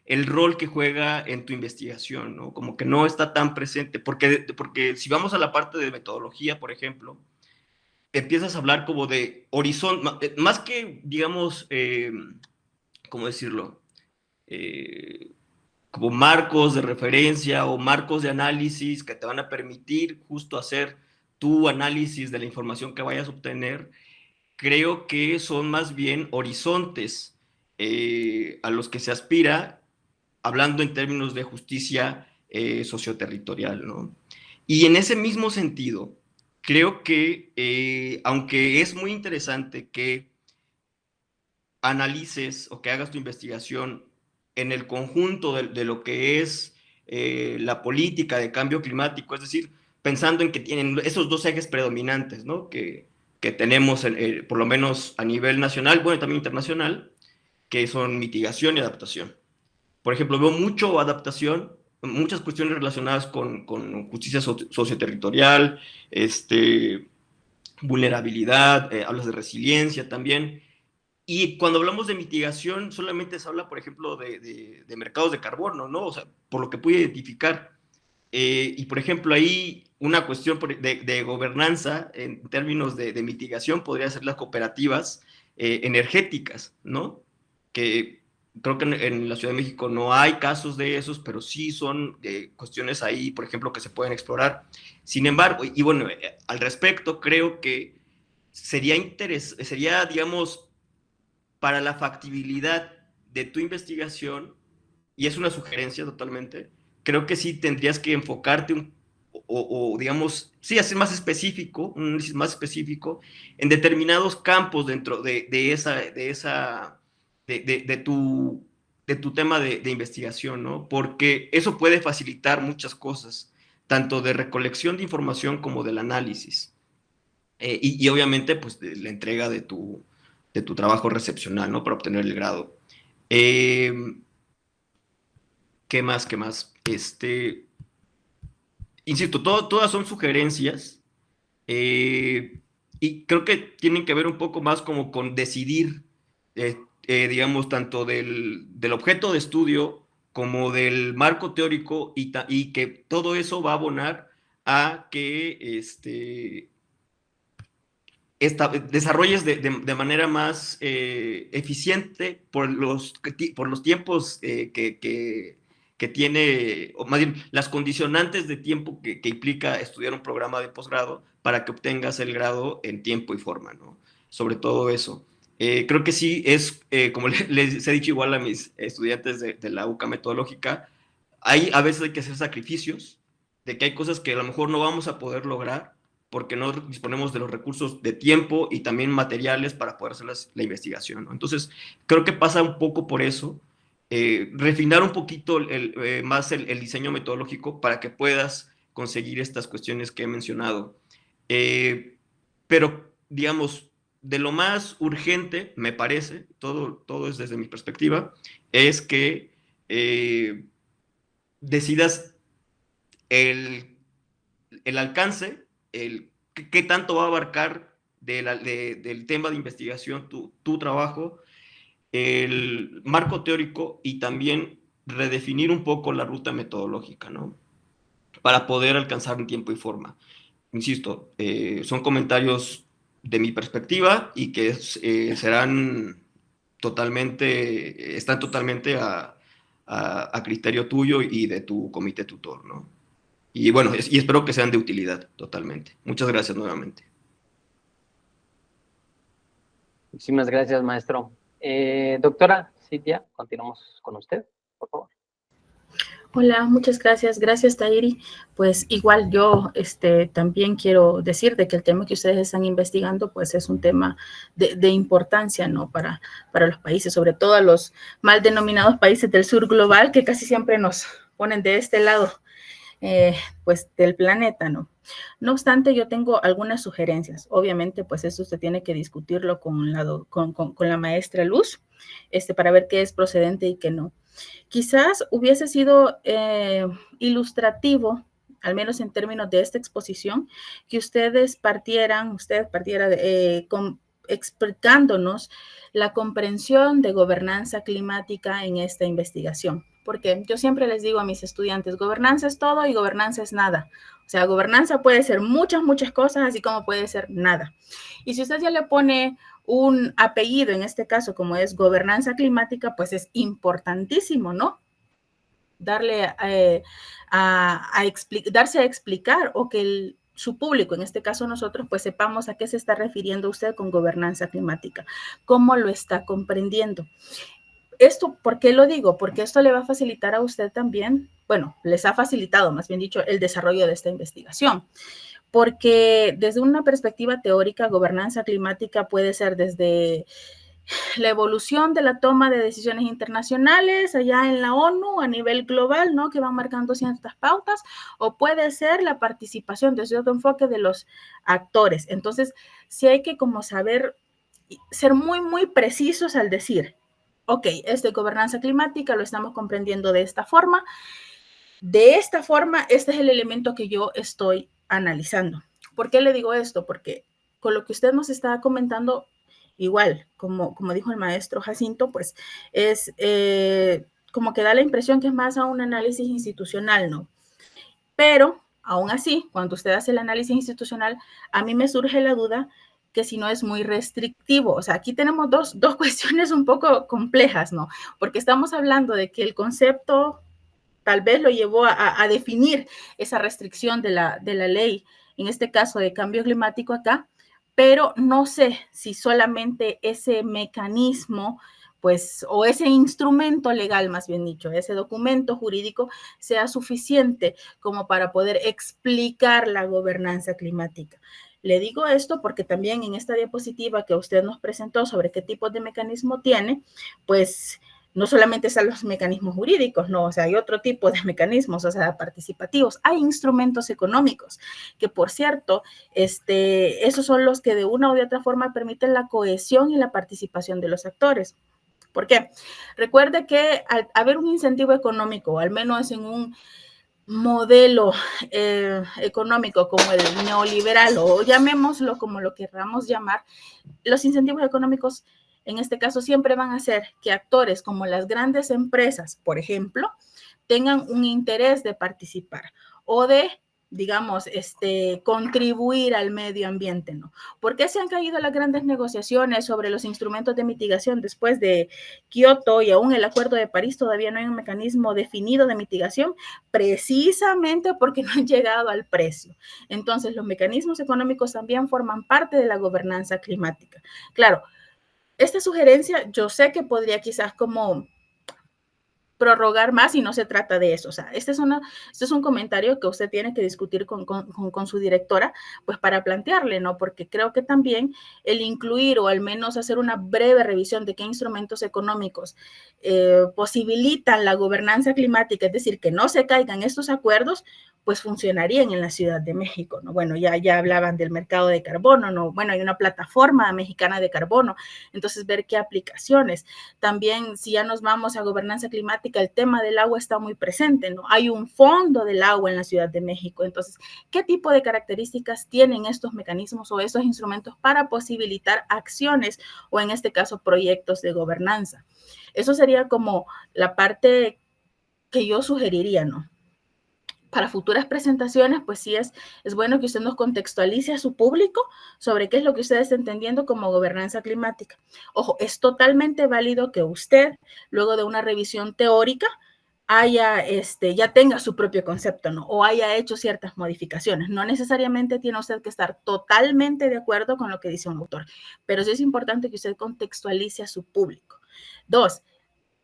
el rol que juega en tu investigación, ¿no? Como que no está tan presente, porque si vamos a la parte de metodología, por ejemplo, empiezas a hablar como de horizonte, más que, digamos, ¿cómo decirlo? Como marcos de referencia o marcos de análisis que te van a permitir justo hacer tu análisis de la información que vayas a obtener, creo que son más bien horizontes a los que se aspira, hablando en términos de justicia socioterritorial, ¿no? Y en ese mismo sentido, creo que, aunque es muy interesante que analices o que hagas tu investigación en el conjunto de lo que es la política de cambio climático, es decir, pensando en que tienen esos dos ejes predominantes, ¿no? que tenemos, por lo menos a nivel nacional, bueno, también internacional, que son mitigación y adaptación. Por ejemplo, veo mucho adaptación, muchas cuestiones relacionadas con justicia socioterritorial, vulnerabilidad, hablas de resiliencia también. Y cuando hablamos de mitigación, solamente se habla, por ejemplo, de mercados de carbono, ¿no? O sea, por lo que pude identificar. Y, por ejemplo, ahí una cuestión de gobernanza en términos de mitigación podría ser las cooperativas energéticas, ¿no? Que creo que en la Ciudad de México no hay casos de esos, pero sí son cuestiones ahí, por ejemplo, que se pueden explorar. Sin embargo, y bueno, al respecto, creo que sería, digamos, para la factibilidad de tu investigación, y es una sugerencia totalmente, creo que sí tendrías que enfocarte digamos, sí, hacer más específico, un análisis más específico en determinados campos dentro de tu tema de investigación, ¿no? Porque eso puede facilitar muchas cosas, tanto de recolección de información como del análisis. Y obviamente, pues, de la entrega de tu trabajo recepcional, ¿no? Para obtener el grado. Eh, ¿Qué más? ¿Qué más? Insisto, todas son sugerencias, y creo que tienen que ver un poco más como con decidir, digamos, tanto del objeto de estudio como del marco teórico, y que todo eso va a abonar a que desarrolles de manera más eficiente por los tiempos que tiene, o más bien las condicionantes de tiempo que implica estudiar un programa de posgrado para que obtengas el grado en tiempo y forma, ¿no? Sobre todo eso. Creo que sí es, como les he dicho igual a mis estudiantes de la UCA metodológica, a veces hay que hacer sacrificios, de que hay cosas que a lo mejor no vamos a poder lograr porque no disponemos de los recursos de tiempo y también materiales para poder hacer la investigación, ¿no? Entonces, creo que pasa un poco por eso, refinar un poquito más el diseño metodológico para que puedas conseguir estas cuestiones que he mencionado. Pero, digamos, de lo más urgente, me parece, todo es desde mi perspectiva, es que decidas el alcance, qué tanto va a abarcar del tema de investigación tu trabajo, el marco teórico, y también redefinir un poco la ruta metodológica, ¿no? Para poder alcanzar en tiempo y forma. Insisto, son comentarios de mi perspectiva y que están totalmente a criterio tuyo y de tu comité tutor, ¿no? Y bueno, y espero que sean de utilidad totalmente. Muchas gracias nuevamente. Muchísimas gracias, maestro. Doctora Silvia, continuamos con usted, por favor. Hola, muchas gracias. Gracias, Tairi. Pues igual yo también quiero decir de que el tema que ustedes están investigando pues es un tema de importancia, ¿no? Para los países, sobre todo a los mal denominados países del sur global que casi siempre nos ponen de este lado pues del planeta, ¿no? No obstante, yo tengo algunas sugerencias. Obviamente, pues eso usted tiene que discutirlo con la maestra Luz, para ver qué es procedente y qué no. Quizás hubiese sido ilustrativo, al menos en términos de esta exposición, que usted partiera explicándonos la comprensión de gobernanza climática en esta investigación. Porque yo siempre les digo a mis estudiantes, gobernanza es todo y gobernanza es nada. O sea, gobernanza puede ser muchas cosas, así como puede ser nada. Y si usted ya le pone un apellido, en este caso, como es gobernanza climática, pues es importantísimo, ¿no? Darse a explicar, o que su público, en este caso nosotros, pues sepamos a qué se está refiriendo usted con gobernanza climática, cómo lo está comprendiendo. Esto, ¿por qué lo digo? Porque esto le va a facilitar a usted también, bueno, les ha facilitado, más bien dicho, el desarrollo de esta investigación. Porque desde una perspectiva teórica, gobernanza climática puede ser desde la evolución de la toma de decisiones internacionales allá en la ONU a nivel global, ¿no? Que van marcando ciertas pautas, o puede ser la participación desde otro enfoque de los actores. Entonces, sí hay que como saber ser muy precisos al decir, ok, gobernanza climática lo estamos comprendiendo de esta forma, este es el elemento que yo estoy analizando. ¿Por qué le digo esto? Porque con lo que usted nos está comentando, igual, como dijo el maestro Jacinto, pues es como que da la impresión que es más a un análisis institucional, ¿no? Pero, aún así, cuando usted hace el análisis institucional, a mí me surge la duda que si no es muy restrictivo. O sea, aquí tenemos dos cuestiones un poco complejas, ¿no? Porque estamos hablando de que el concepto tal vez lo llevó a definir esa restricción de la ley, en este caso de cambio climático acá, pero no sé si solamente ese mecanismo, pues, o ese instrumento legal, más bien dicho, ese documento jurídico sea suficiente como para poder explicar la gobernanza climática. Le digo esto porque también en esta diapositiva que usted nos presentó sobre qué tipo de mecanismo tiene, pues no solamente están los mecanismos jurídicos, no, o sea, hay otro tipo de mecanismos, o sea, participativos, hay instrumentos económicos, que por cierto, esos son los que de una u de otra forma permiten la cohesión y la participación de los actores. ¿Por qué? Recuerde que al haber un incentivo económico, al menos en un modelo económico como el neoliberal, o llamémoslo como lo queramos llamar, los incentivos económicos en este caso siempre van a hacer que actores como las grandes empresas, por ejemplo, tengan un interés de participar o de, digamos, contribuir al medio ambiente, ¿no? ¿Por qué se han caído las grandes negociaciones sobre los instrumentos de mitigación después de Kioto y aún el Acuerdo de París todavía no hay un mecanismo definido de mitigación? Precisamente porque no han llegado al precio. Entonces, los mecanismos económicos también forman parte de la gobernanza climática. Claro, esta sugerencia yo sé que podría quizás como prorrogar más y no se trata de eso. O sea, este es un comentario que usted tiene que discutir con su directora, pues para plantearle, ¿no? Porque creo que también el incluir o al menos hacer una breve revisión de qué instrumentos económicos posibilitan la gobernanza climática, es decir, que no se caigan estos acuerdos, pues funcionarían en la Ciudad de México, ¿no? Bueno, ya hablaban del mercado de carbono, ¿no? Bueno, hay una plataforma mexicana de carbono, entonces ver qué aplicaciones. También, si ya nos vamos a gobernanza climática, el tema del agua está muy presente, ¿no? Hay un fondo del agua en la Ciudad de México, entonces, ¿qué tipo de características tienen estos mecanismos o estos instrumentos para posibilitar acciones o en este caso proyectos de gobernanza? Eso sería como la parte que yo sugeriría, ¿no? Para futuras presentaciones, pues sí es bueno que usted nos contextualice a su público sobre qué es lo que usted está entendiendo como gobernanza climática. Ojo, es totalmente válido que usted, luego de una revisión teórica, ya tenga su propio concepto, ¿no? O haya hecho ciertas modificaciones. No necesariamente tiene usted que estar totalmente de acuerdo con lo que dice un autor, pero sí es importante que usted contextualice a su público. 2,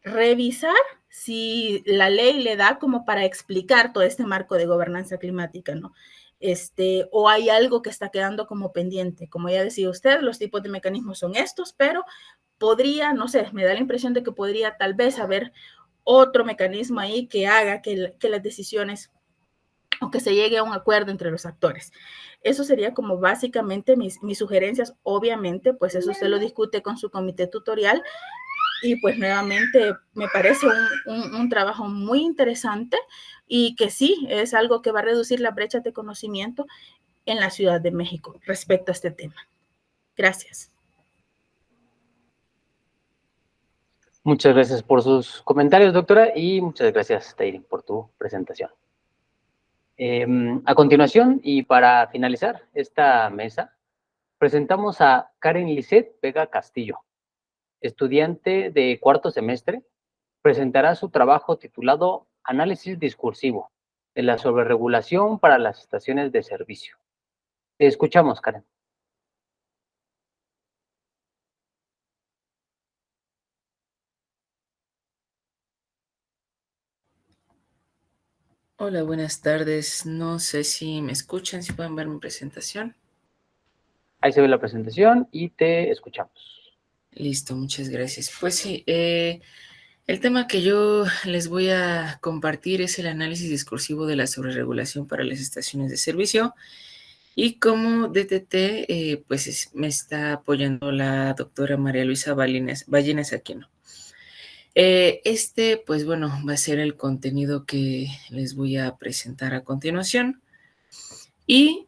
revisar si la ley le da como para explicar todo este marco de gobernanza climática, ¿no? O hay algo que está quedando como pendiente. Como ya decía usted, los tipos de mecanismos son estos, pero podría, no sé, me da la impresión de que podría tal vez haber otro mecanismo ahí que haga que las decisiones o que se llegue a un acuerdo entre los actores. Eso sería como básicamente mis sugerencias. Obviamente, pues eso usted lo discute con su comité tutorial. Y pues nuevamente me parece un trabajo muy interesante y que sí, es algo que va a reducir la brecha de conocimiento en la Ciudad de México respecto a este tema. Gracias. Muchas gracias por sus comentarios, doctora, y muchas gracias, Tairi, por tu presentación. A continuación, y para finalizar esta mesa, presentamos a Karen Lisset Vega Castillo, estudiante de cuarto semestre. Presentará su trabajo titulado Análisis discursivo de la sobreregulación para las estaciones de servicio. Te escuchamos, Karen. Hola, buenas tardes. No sé si me escuchan, si pueden ver mi presentación. Ahí se ve la presentación y te escuchamos. Listo, muchas gracias. Pues sí, el tema que yo les voy a compartir es el análisis discursivo de la sobreregulación para las estaciones de servicio. Y como DTT, pues me está apoyando la doctora María Luisa Ballenas Aquino. Pues bueno, va a ser el contenido que les voy a presentar a continuación. Y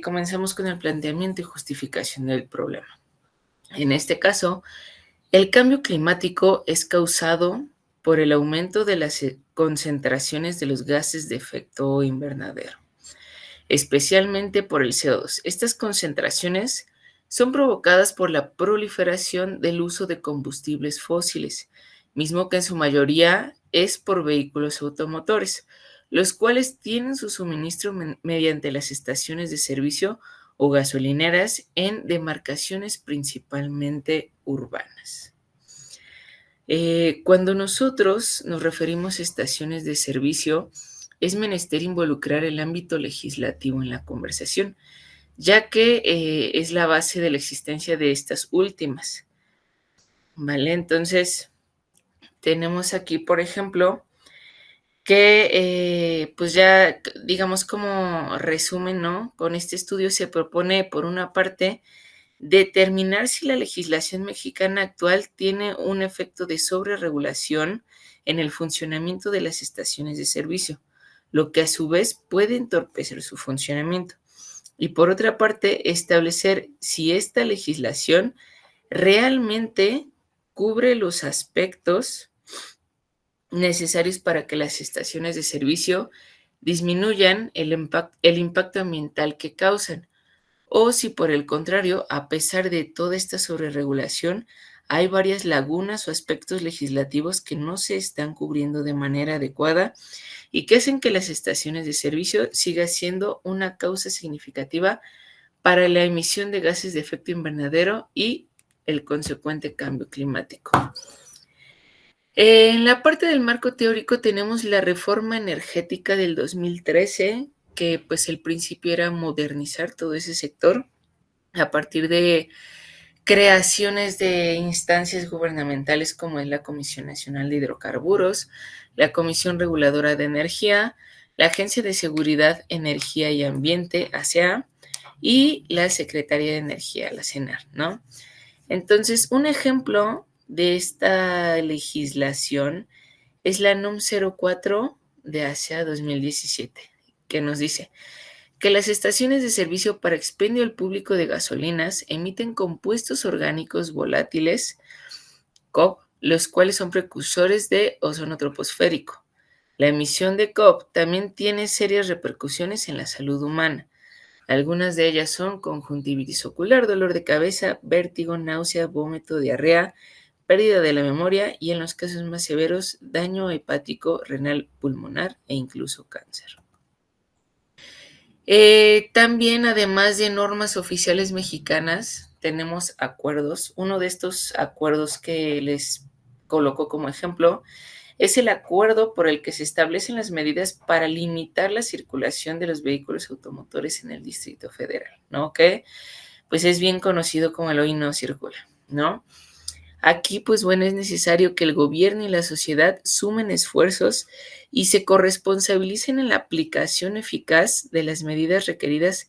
comenzamos con el planteamiento y justificación del problema. En este caso, el cambio climático es causado por el aumento de las concentraciones de los gases de efecto invernadero, especialmente por el CO2. Estas concentraciones son provocadas por la proliferación del uso de combustibles fósiles, mismo que en su mayoría es por vehículos automotores, los cuales tienen su suministro mediante las estaciones de servicio o gasolineras en demarcaciones principalmente urbanas. Cuando nosotros nos referimos a estaciones de servicio, es menester involucrar el ámbito legislativo en la conversación, ya que es la base de la existencia de estas últimas. ¿Vale? Entonces, tenemos aquí, por ejemplo, que pues ya, digamos como resumen, ¿no? Con este estudio se propone, por una parte, determinar si la legislación mexicana actual tiene un efecto de sobreregulación en el funcionamiento de las estaciones de servicio, lo que a su vez puede entorpecer su funcionamiento. Y por otra parte, establecer si esta legislación realmente cubre los aspectos necesarios para que las estaciones de servicio disminuyan el impacto ambiental que causan, o si por el contrario, a pesar de toda esta sobreregulación, hay varias lagunas o aspectos legislativos que no se están cubriendo de manera adecuada y que hacen que las estaciones de servicio sigan siendo una causa significativa para la emisión de gases de efecto invernadero y el consecuente cambio climático. En la parte del marco teórico tenemos la reforma energética del 2013, que pues el principio era modernizar todo ese sector a partir de creaciones de instancias gubernamentales como es la Comisión Nacional de Hidrocarburos, la Comisión Reguladora de Energía, la Agencia de Seguridad, Energía y Ambiente, ASEA, y la Secretaría de Energía, la CENAR, ¿no? Entonces, un ejemplo de esta legislación es la NUM 04 de ASEA 2017, que nos dice que las estaciones de servicio para expendio al público de gasolinas emiten compuestos orgánicos volátiles, COP, los cuales son precursores de ozono troposférico. La emisión de COP también tiene serias repercusiones en la salud humana. Algunas de ellas son conjuntivitis ocular, dolor de cabeza, vértigo, náusea, vómito, diarrea, pérdida de la memoria y, en los casos más severos, daño hepático, renal, pulmonar e incluso cáncer. También, además de normas oficiales mexicanas, tenemos acuerdos. Uno de estos acuerdos que les coloco como ejemplo es el acuerdo por el que se establecen las medidas para limitar la circulación de los vehículos automotores en el Distrito Federal, ¿no? Que pues es bien conocido como el hoy no circula, ¿no? Aquí, pues bueno, es necesario que el gobierno y la sociedad sumen esfuerzos y se corresponsabilicen en la aplicación eficaz de las medidas requeridas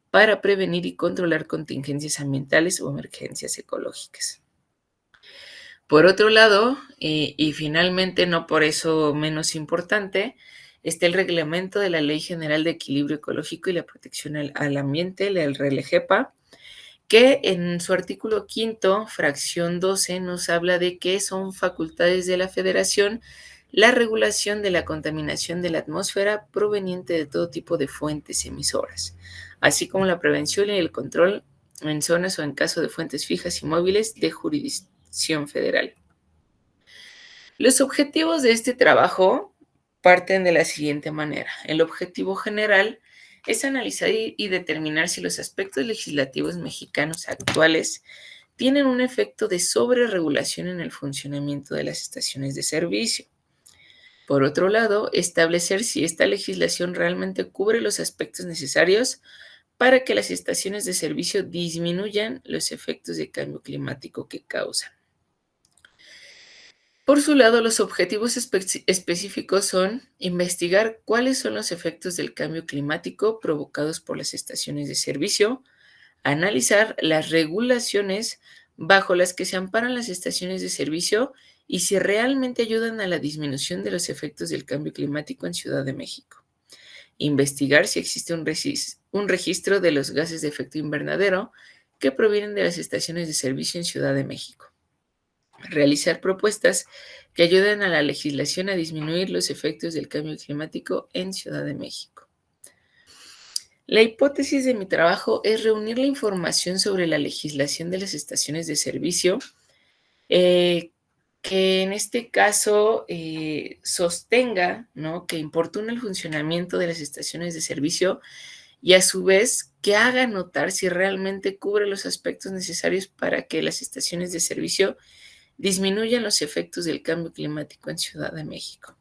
para prevenir y controlar contingencias ambientales o emergencias ecológicas. Por otro lado, y finalmente no por eso menos importante, está el reglamento de la Ley General de Equilibrio Ecológico y la Protección al Ambiente, el RELEGEPA, que en su artículo 5, fracción 12, nos habla de que son facultades de la Federación la regulación de la contaminación de la atmósfera proveniente de todo tipo de fuentes emisoras, así como la prevención y el control en zonas o en caso de fuentes fijas y móviles de jurisdicción federal. Los objetivos de este trabajo parten de la siguiente manera. El objetivo general es analizar y determinar si los aspectos legislativos mexicanos actuales tienen un efecto de sobreregulación en el funcionamiento de las estaciones de servicio. Por otro lado, establecer si esta legislación realmente cubre los aspectos necesarios para que las estaciones de servicio disminuyan los efectos de cambio climático que causan. Por su lado, los objetivos específicos son investigar cuáles son los efectos del cambio climático provocados por las estaciones de servicio, analizar las regulaciones bajo las que se amparan las estaciones de servicio y si realmente ayudan a la disminución de los efectos del cambio climático en Ciudad de México. Investigar si existe un registro de los gases de efecto invernadero que provienen de las estaciones de servicio en Ciudad de México. Realizar propuestas que ayuden a la legislación a disminuir los efectos del cambio climático en Ciudad de México. La hipótesis de mi trabajo es reunir la información sobre la legislación de las estaciones de servicio, que en este caso sostenga, ¿no?, que importuna el funcionamiento de las estaciones de servicio y a su vez que haga notar si realmente cubre los aspectos necesarios para que las estaciones de servicio disminuyan los efectos del cambio climático en Ciudad de México.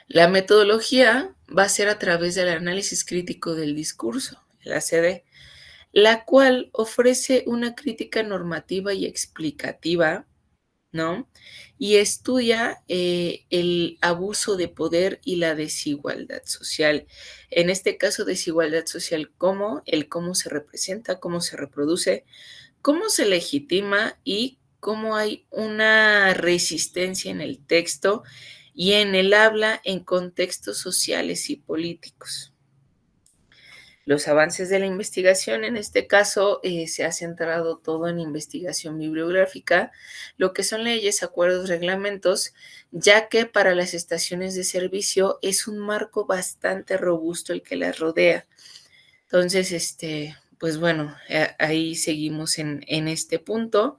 La metodología va a ser a través del análisis crítico del discurso, el ACD, la cual ofrece una crítica normativa y explicativa, ¿no? Y estudia el abuso de poder y la desigualdad social. En este caso, desigualdad social como el cómo se representa, cómo se reproduce, cómo se legitima y cómo hay una resistencia en el texto y en el habla en contextos sociales y políticos. Los avances de la investigación, en este caso, se ha centrado todo en investigación bibliográfica, lo que son leyes, acuerdos, reglamentos, ya que para las estaciones de servicio es un marco bastante robusto el que las rodea. Entonces, pues bueno, ahí seguimos en este punto.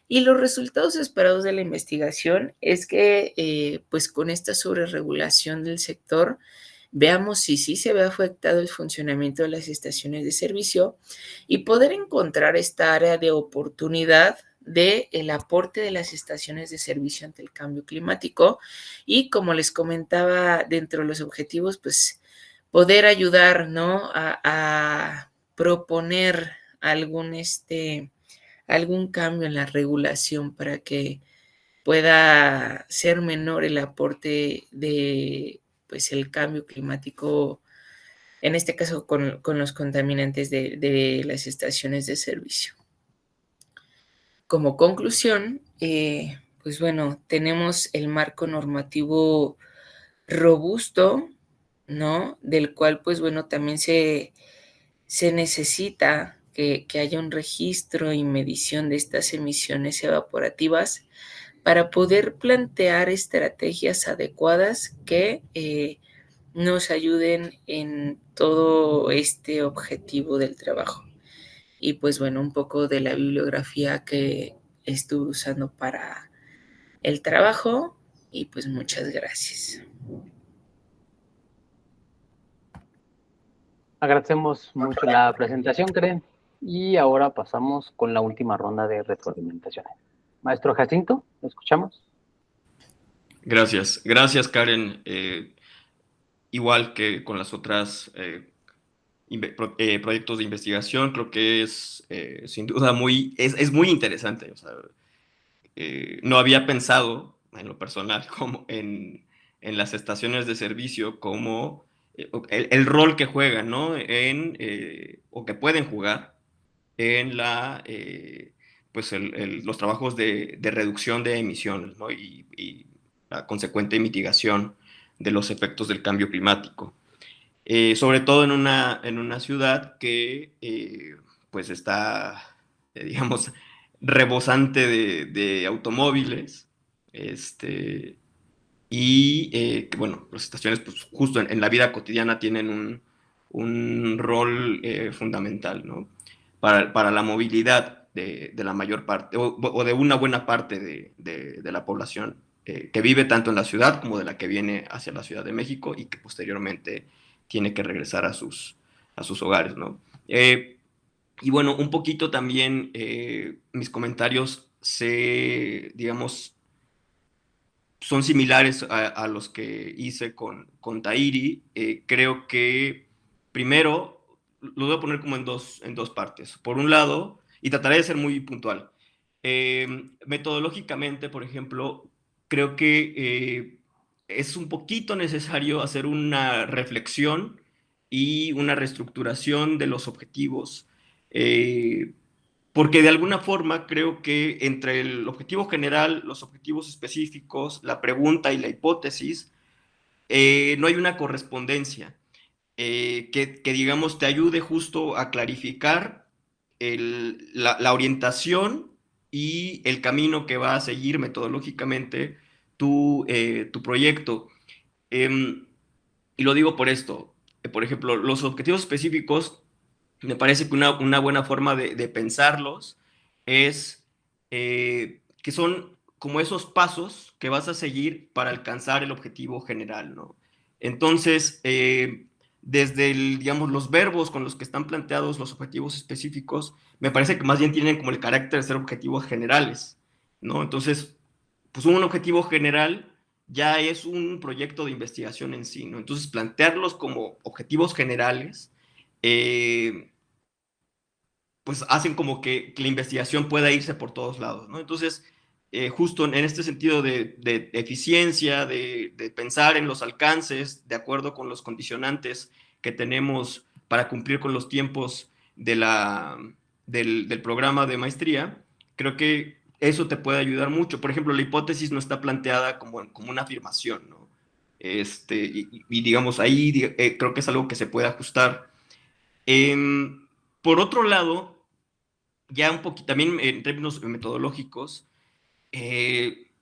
Y los resultados esperados de la investigación es que, pues con esta sobreregulación del sector, veamos si sí se ve afectado el funcionamiento de las estaciones de servicio y poder encontrar esta área de oportunidad del aporte de las estaciones de servicio ante el cambio climático y, como les comentaba, dentro de los objetivos, pues poder ayudar, ¿no? A proponer algún cambio en la regulación para que pueda ser menor el aporte de pues el cambio climático, en este caso con los contaminantes de las estaciones de servicio. Como conclusión, pues bueno, tenemos el marco normativo robusto, ¿no? Del cual, pues bueno, también se necesita que haya un registro y medición de estas emisiones evaporativas para poder plantear estrategias adecuadas que nos ayuden en todo este objetivo del trabajo. Y pues bueno, un poco de la bibliografía que estuve usando para el trabajo y pues muchas gracias. Agradecemos mucho la presentación, Karen. Y ahora pasamos con la última ronda de retroalimentaciones. Maestro Jacinto, ¿lo escuchamos? Gracias, gracias Karen. Igual que con las otras proyectos de investigación, creo que es sin duda es muy interesante. O sea, no había pensado en lo personal como en las estaciones de servicio como el rol que juegan, ¿no? O que pueden jugar en pues los trabajos de reducción de emisiones, ¿no? Y la consecuente mitigación de los efectos del cambio climático. Sobre todo en una ciudad que pues está, digamos, rebosante de automóviles, y que, bueno, las estaciones pues justo en la vida cotidiana tienen un rol fundamental, ¿no? Para la movilidad de la mayor parte, o de una buena parte de la población que vive tanto en la ciudad como de la que viene hacia la Ciudad de México y que posteriormente tiene que regresar a sus hogares, ¿no? Y bueno, un poquito también mis comentarios digamos, son similares a los que hice con Tahiri. Creo que primero lo voy a poner como en dos partes. Por un lado, y trataré de ser muy puntual, metodológicamente, por ejemplo, creo que es un poquito necesario hacer una reflexión y una reestructuración de los objetivos, porque de alguna forma creo que entre el objetivo general, los objetivos específicos, la pregunta y la hipótesis, no hay una correspondencia que digamos, te ayude justo a clarificar la orientación y el camino que va a seguir metodológicamente tu proyecto. Y lo digo por esto. Por ejemplo, los objetivos específicos, me parece que una buena forma de pensarlos es que son como esos pasos que vas a seguir para alcanzar el objetivo general, ¿no? Entonces, desde digamos, los verbos con los que están planteados los objetivos específicos, me parece que más bien tienen como el carácter de ser objetivos generales, ¿no? Entonces, pues un objetivo general ya es un proyecto de investigación en sí, ¿no? Entonces, plantearlos como objetivos generales, pues hacen como que la investigación pueda irse por todos lados, ¿no? Entonces, justo en este sentido de eficiencia, de pensar en los alcances, de acuerdo con los condicionantes que tenemos para cumplir con los tiempos del programa de maestría, creo que eso te puede ayudar mucho. Por ejemplo, la hipótesis no está planteada como una afirmación, ¿no? Y digamos, ahí creo que es algo que se puede ajustar. Por otro lado, ya un poquito, también en términos metodológicos,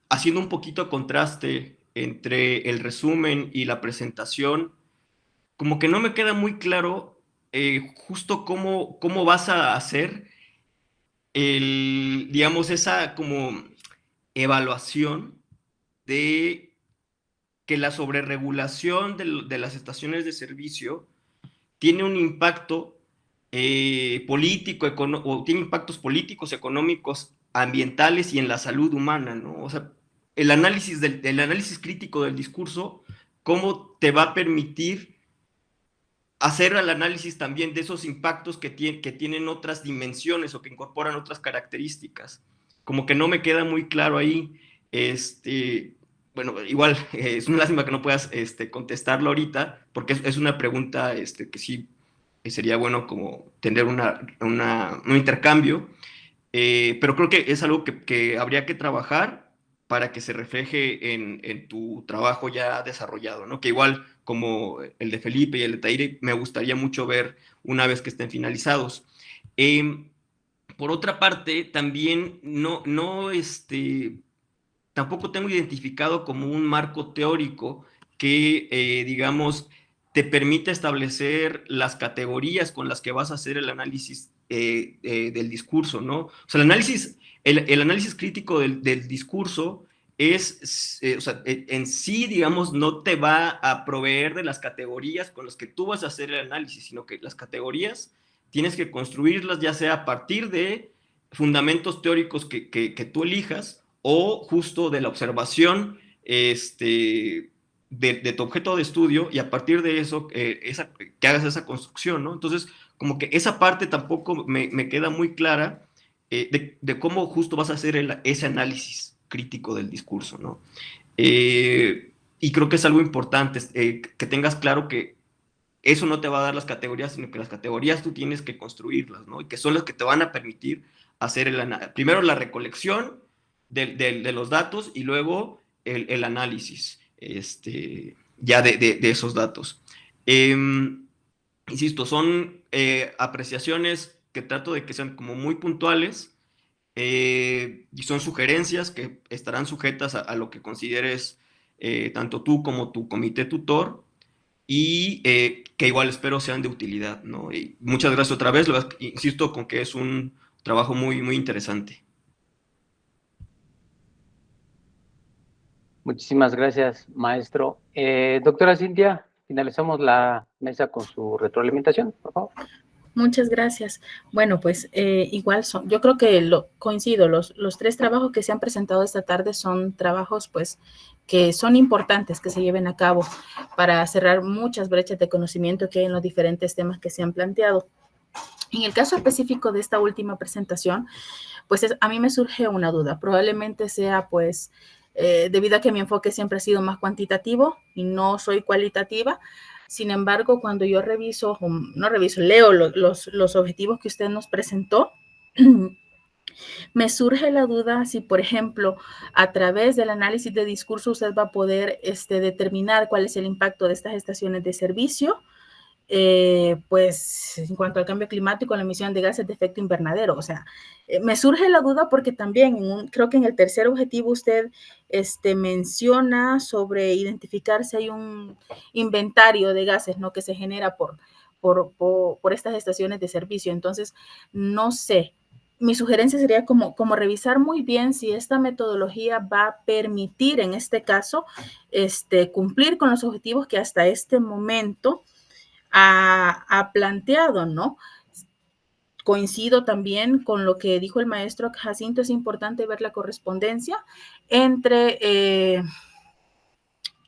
haciendo un poquito contraste entre el resumen y la presentación, como que no me queda muy claro justo cómo vas a hacer digamos, esa como evaluación de que la sobreregulación de las estaciones de servicio tiene un impacto político, o tiene impactos políticos, económicos, ambientales y en la salud humana, ¿no? O sea, el análisis crítico del discurso, cómo te va a permitir hacer el análisis también de esos impactos que tienen otras dimensiones o que incorporan otras características. Como que no me queda muy claro ahí. Bueno, igual es una lástima que no puedas contestarlo ahorita, porque es una pregunta que sí sería bueno como tener un intercambio, pero creo que es algo que habría que trabajar para que se refleje en tu trabajo ya desarrollado, ¿no? Que igual como el de Felipe y el de Taire, me gustaría mucho ver una vez que estén finalizados. Por otra parte, también tampoco tengo identificado como un marco teórico que, digamos, te permite establecer las categorías con las que vas a hacer el análisis del discurso, ¿no? O sea, el análisis crítico del discurso o sea, en sí, digamos, no te va a proveer de las categorías con las que tú vas a hacer el análisis, sino que las categorías tienes que construirlas ya sea a partir de fundamentos teóricos que tú elijas o justo de la observación de tu objeto de estudio y a partir de eso que hagas esa construcción, ¿no? Entonces, como que esa parte tampoco me queda muy clara de cómo justo vas a hacer ese análisis crítico del discurso, ¿no? Y creo que es algo importante que tengas claro que eso no te va a dar las categorías, sino que las categorías tú tienes que construirlas, ¿no? Y que son las que te van a permitir hacer primero la recolección de los datos y luego el análisis ya de esos datos. Insisto, son apreciaciones que trato de que sean como muy puntuales y son sugerencias que estarán sujetas a lo que consideres tanto tú como tu comité tutor y que igual espero sean de utilidad, ¿no? Y muchas gracias otra vez, insisto con que es un trabajo muy, muy interesante. Muchísimas gracias, maestro. Doctora Cintia, finalizamos la mesa con su retroalimentación, por favor. Muchas gracias. Bueno, pues igual yo creo que coincido, los tres trabajos que se han presentado esta tarde son trabajos pues que son importantes que se lleven a cabo para cerrar muchas brechas de conocimiento que hay en los diferentes temas que se han planteado. En el caso específico de esta última presentación, pues a mí me surge una duda. Probablemente sea pues debido a que mi enfoque siempre ha sido más cuantitativo y no soy cualitativa. Sin embargo, cuando yo leo los objetivos que usted nos presentó, me surge la duda si, por ejemplo, a través del análisis de discurso usted va a poder determinar cuál es el impacto de estas estaciones de servicio, pues en cuanto al cambio climático, la emisión de gases de efecto invernadero. O sea, me surge la duda porque también creo que en el tercer objetivo usted menciona sobre identificar si hay un inventario de gases, ¿no?, que se genera por estas estaciones de servicio. Entonces, no sé, mi sugerencia sería como revisar muy bien si esta metodología va a permitir en este caso cumplir con los objetivos que hasta este momento ha planteado, ¿no? Coincido también con lo que dijo el maestro Jacinto, es importante ver la correspondencia entre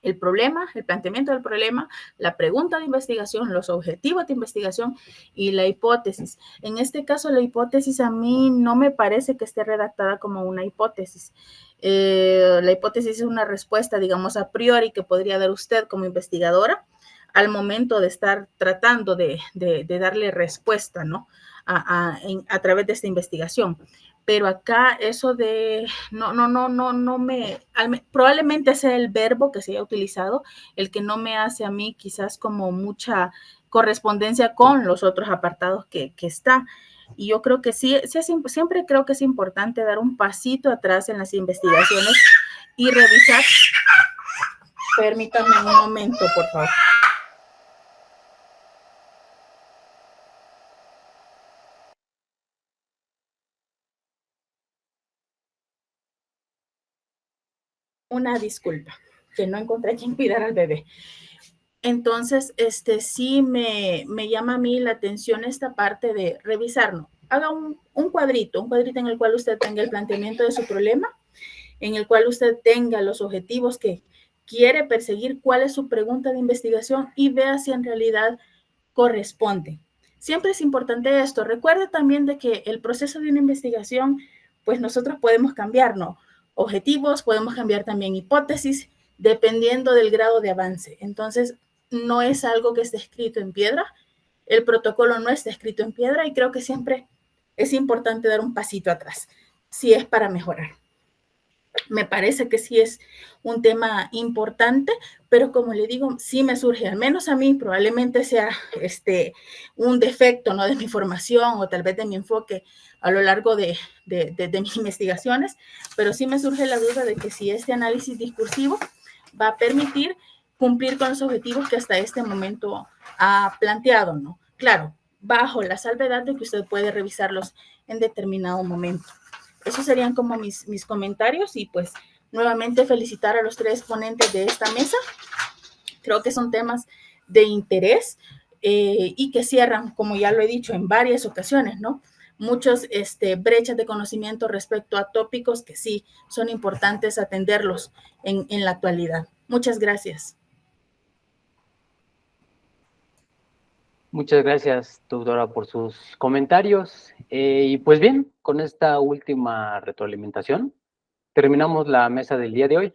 el problema, el planteamiento del problema, la pregunta de investigación, los objetivos de investigación y la hipótesis. En este caso, la hipótesis a mí no me parece que esté redactada como una hipótesis. La hipótesis es una respuesta, digamos, a priori que podría dar usted como investigadora al momento de estar tratando de darle respuesta, ¿no? A través de esta investigación. Pero acá eso de, probablemente sea el verbo que se haya utilizado, el que no me hace a mí quizás como mucha correspondencia con los otros apartados que está. Y yo creo que sí, siempre creo que es importante dar un pasito atrás en las investigaciones y revisar. Permítanme un momento, por favor. Una disculpa, que no encontré a quien cuidar al bebé. Entonces, sí me llama a mí la atención esta parte de revisar, ¿no? Haga un cuadrito en el cual usted tenga el planteamiento de su problema, en el cual usted tenga los objetivos que quiere perseguir, cuál es su pregunta de investigación y vea si en realidad corresponde. Siempre es importante esto. Recuerde también de que el proceso de una investigación, pues nosotros podemos cambiar, ¿no? Objetivos, podemos cambiar también hipótesis, dependiendo del grado de avance. Entonces, no es algo que esté escrito en piedra. El protocolo no está escrito en piedra y creo que siempre es importante dar un pasito atrás, si es para mejorar. Me parece que sí es un tema importante, pero como le digo, sí me surge, al menos a mí, probablemente sea un defecto, ¿no? De mi formación o tal vez de mi enfoque a lo largo de mis investigaciones, pero sí me surge la duda de que si este análisis discursivo va a permitir cumplir con los objetivos que hasta este momento ha planteado, ¿no? Claro, bajo la salvedad de que usted puede revisarlos en determinado momento. Esos serían como mis comentarios y pues nuevamente felicitar a los tres ponentes de esta mesa. Creo que son temas de interés y que cierran, como ya lo he dicho en varias ocasiones, ¿no? Muchos brechas de conocimiento respecto a tópicos que sí son importantes atenderlos en la actualidad. Muchas gracias. Muchas gracias, doctora, por sus comentarios. Y pues bien, con esta última retroalimentación, terminamos la mesa del día de hoy.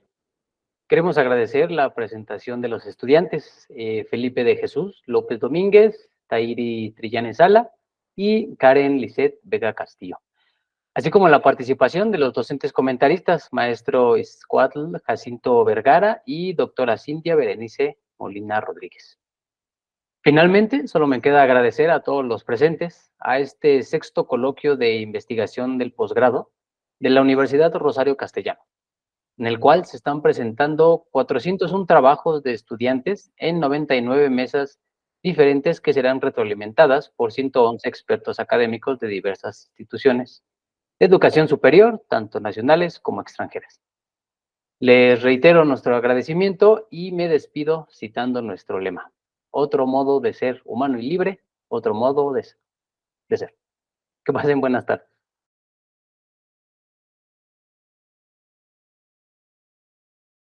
Queremos agradecer la presentación de los estudiantes, Felipe de Jesús López Domínguez, Tairi Trillane Sala y Karen Lisset Vega Castillo, así como la participación de los docentes comentaristas, maestro Iscuatl Jacinto Vergara y doctora Cintia Berenice Molina Rodríguez. Finalmente, solo me queda agradecer a todos los presentes a este sexto coloquio de investigación del posgrado de la Universidad Rosario Castellano, en el cual se están presentando 401 trabajos de estudiantes en 99 mesas diferentes que serán retroalimentadas por 111 expertos académicos de diversas instituciones de educación superior, tanto nacionales como extranjeras. Les reitero nuestro agradecimiento y me despido citando nuestro lema: otro modo de ser humano y libre, otro modo de ser. Que pasen buenas tardes.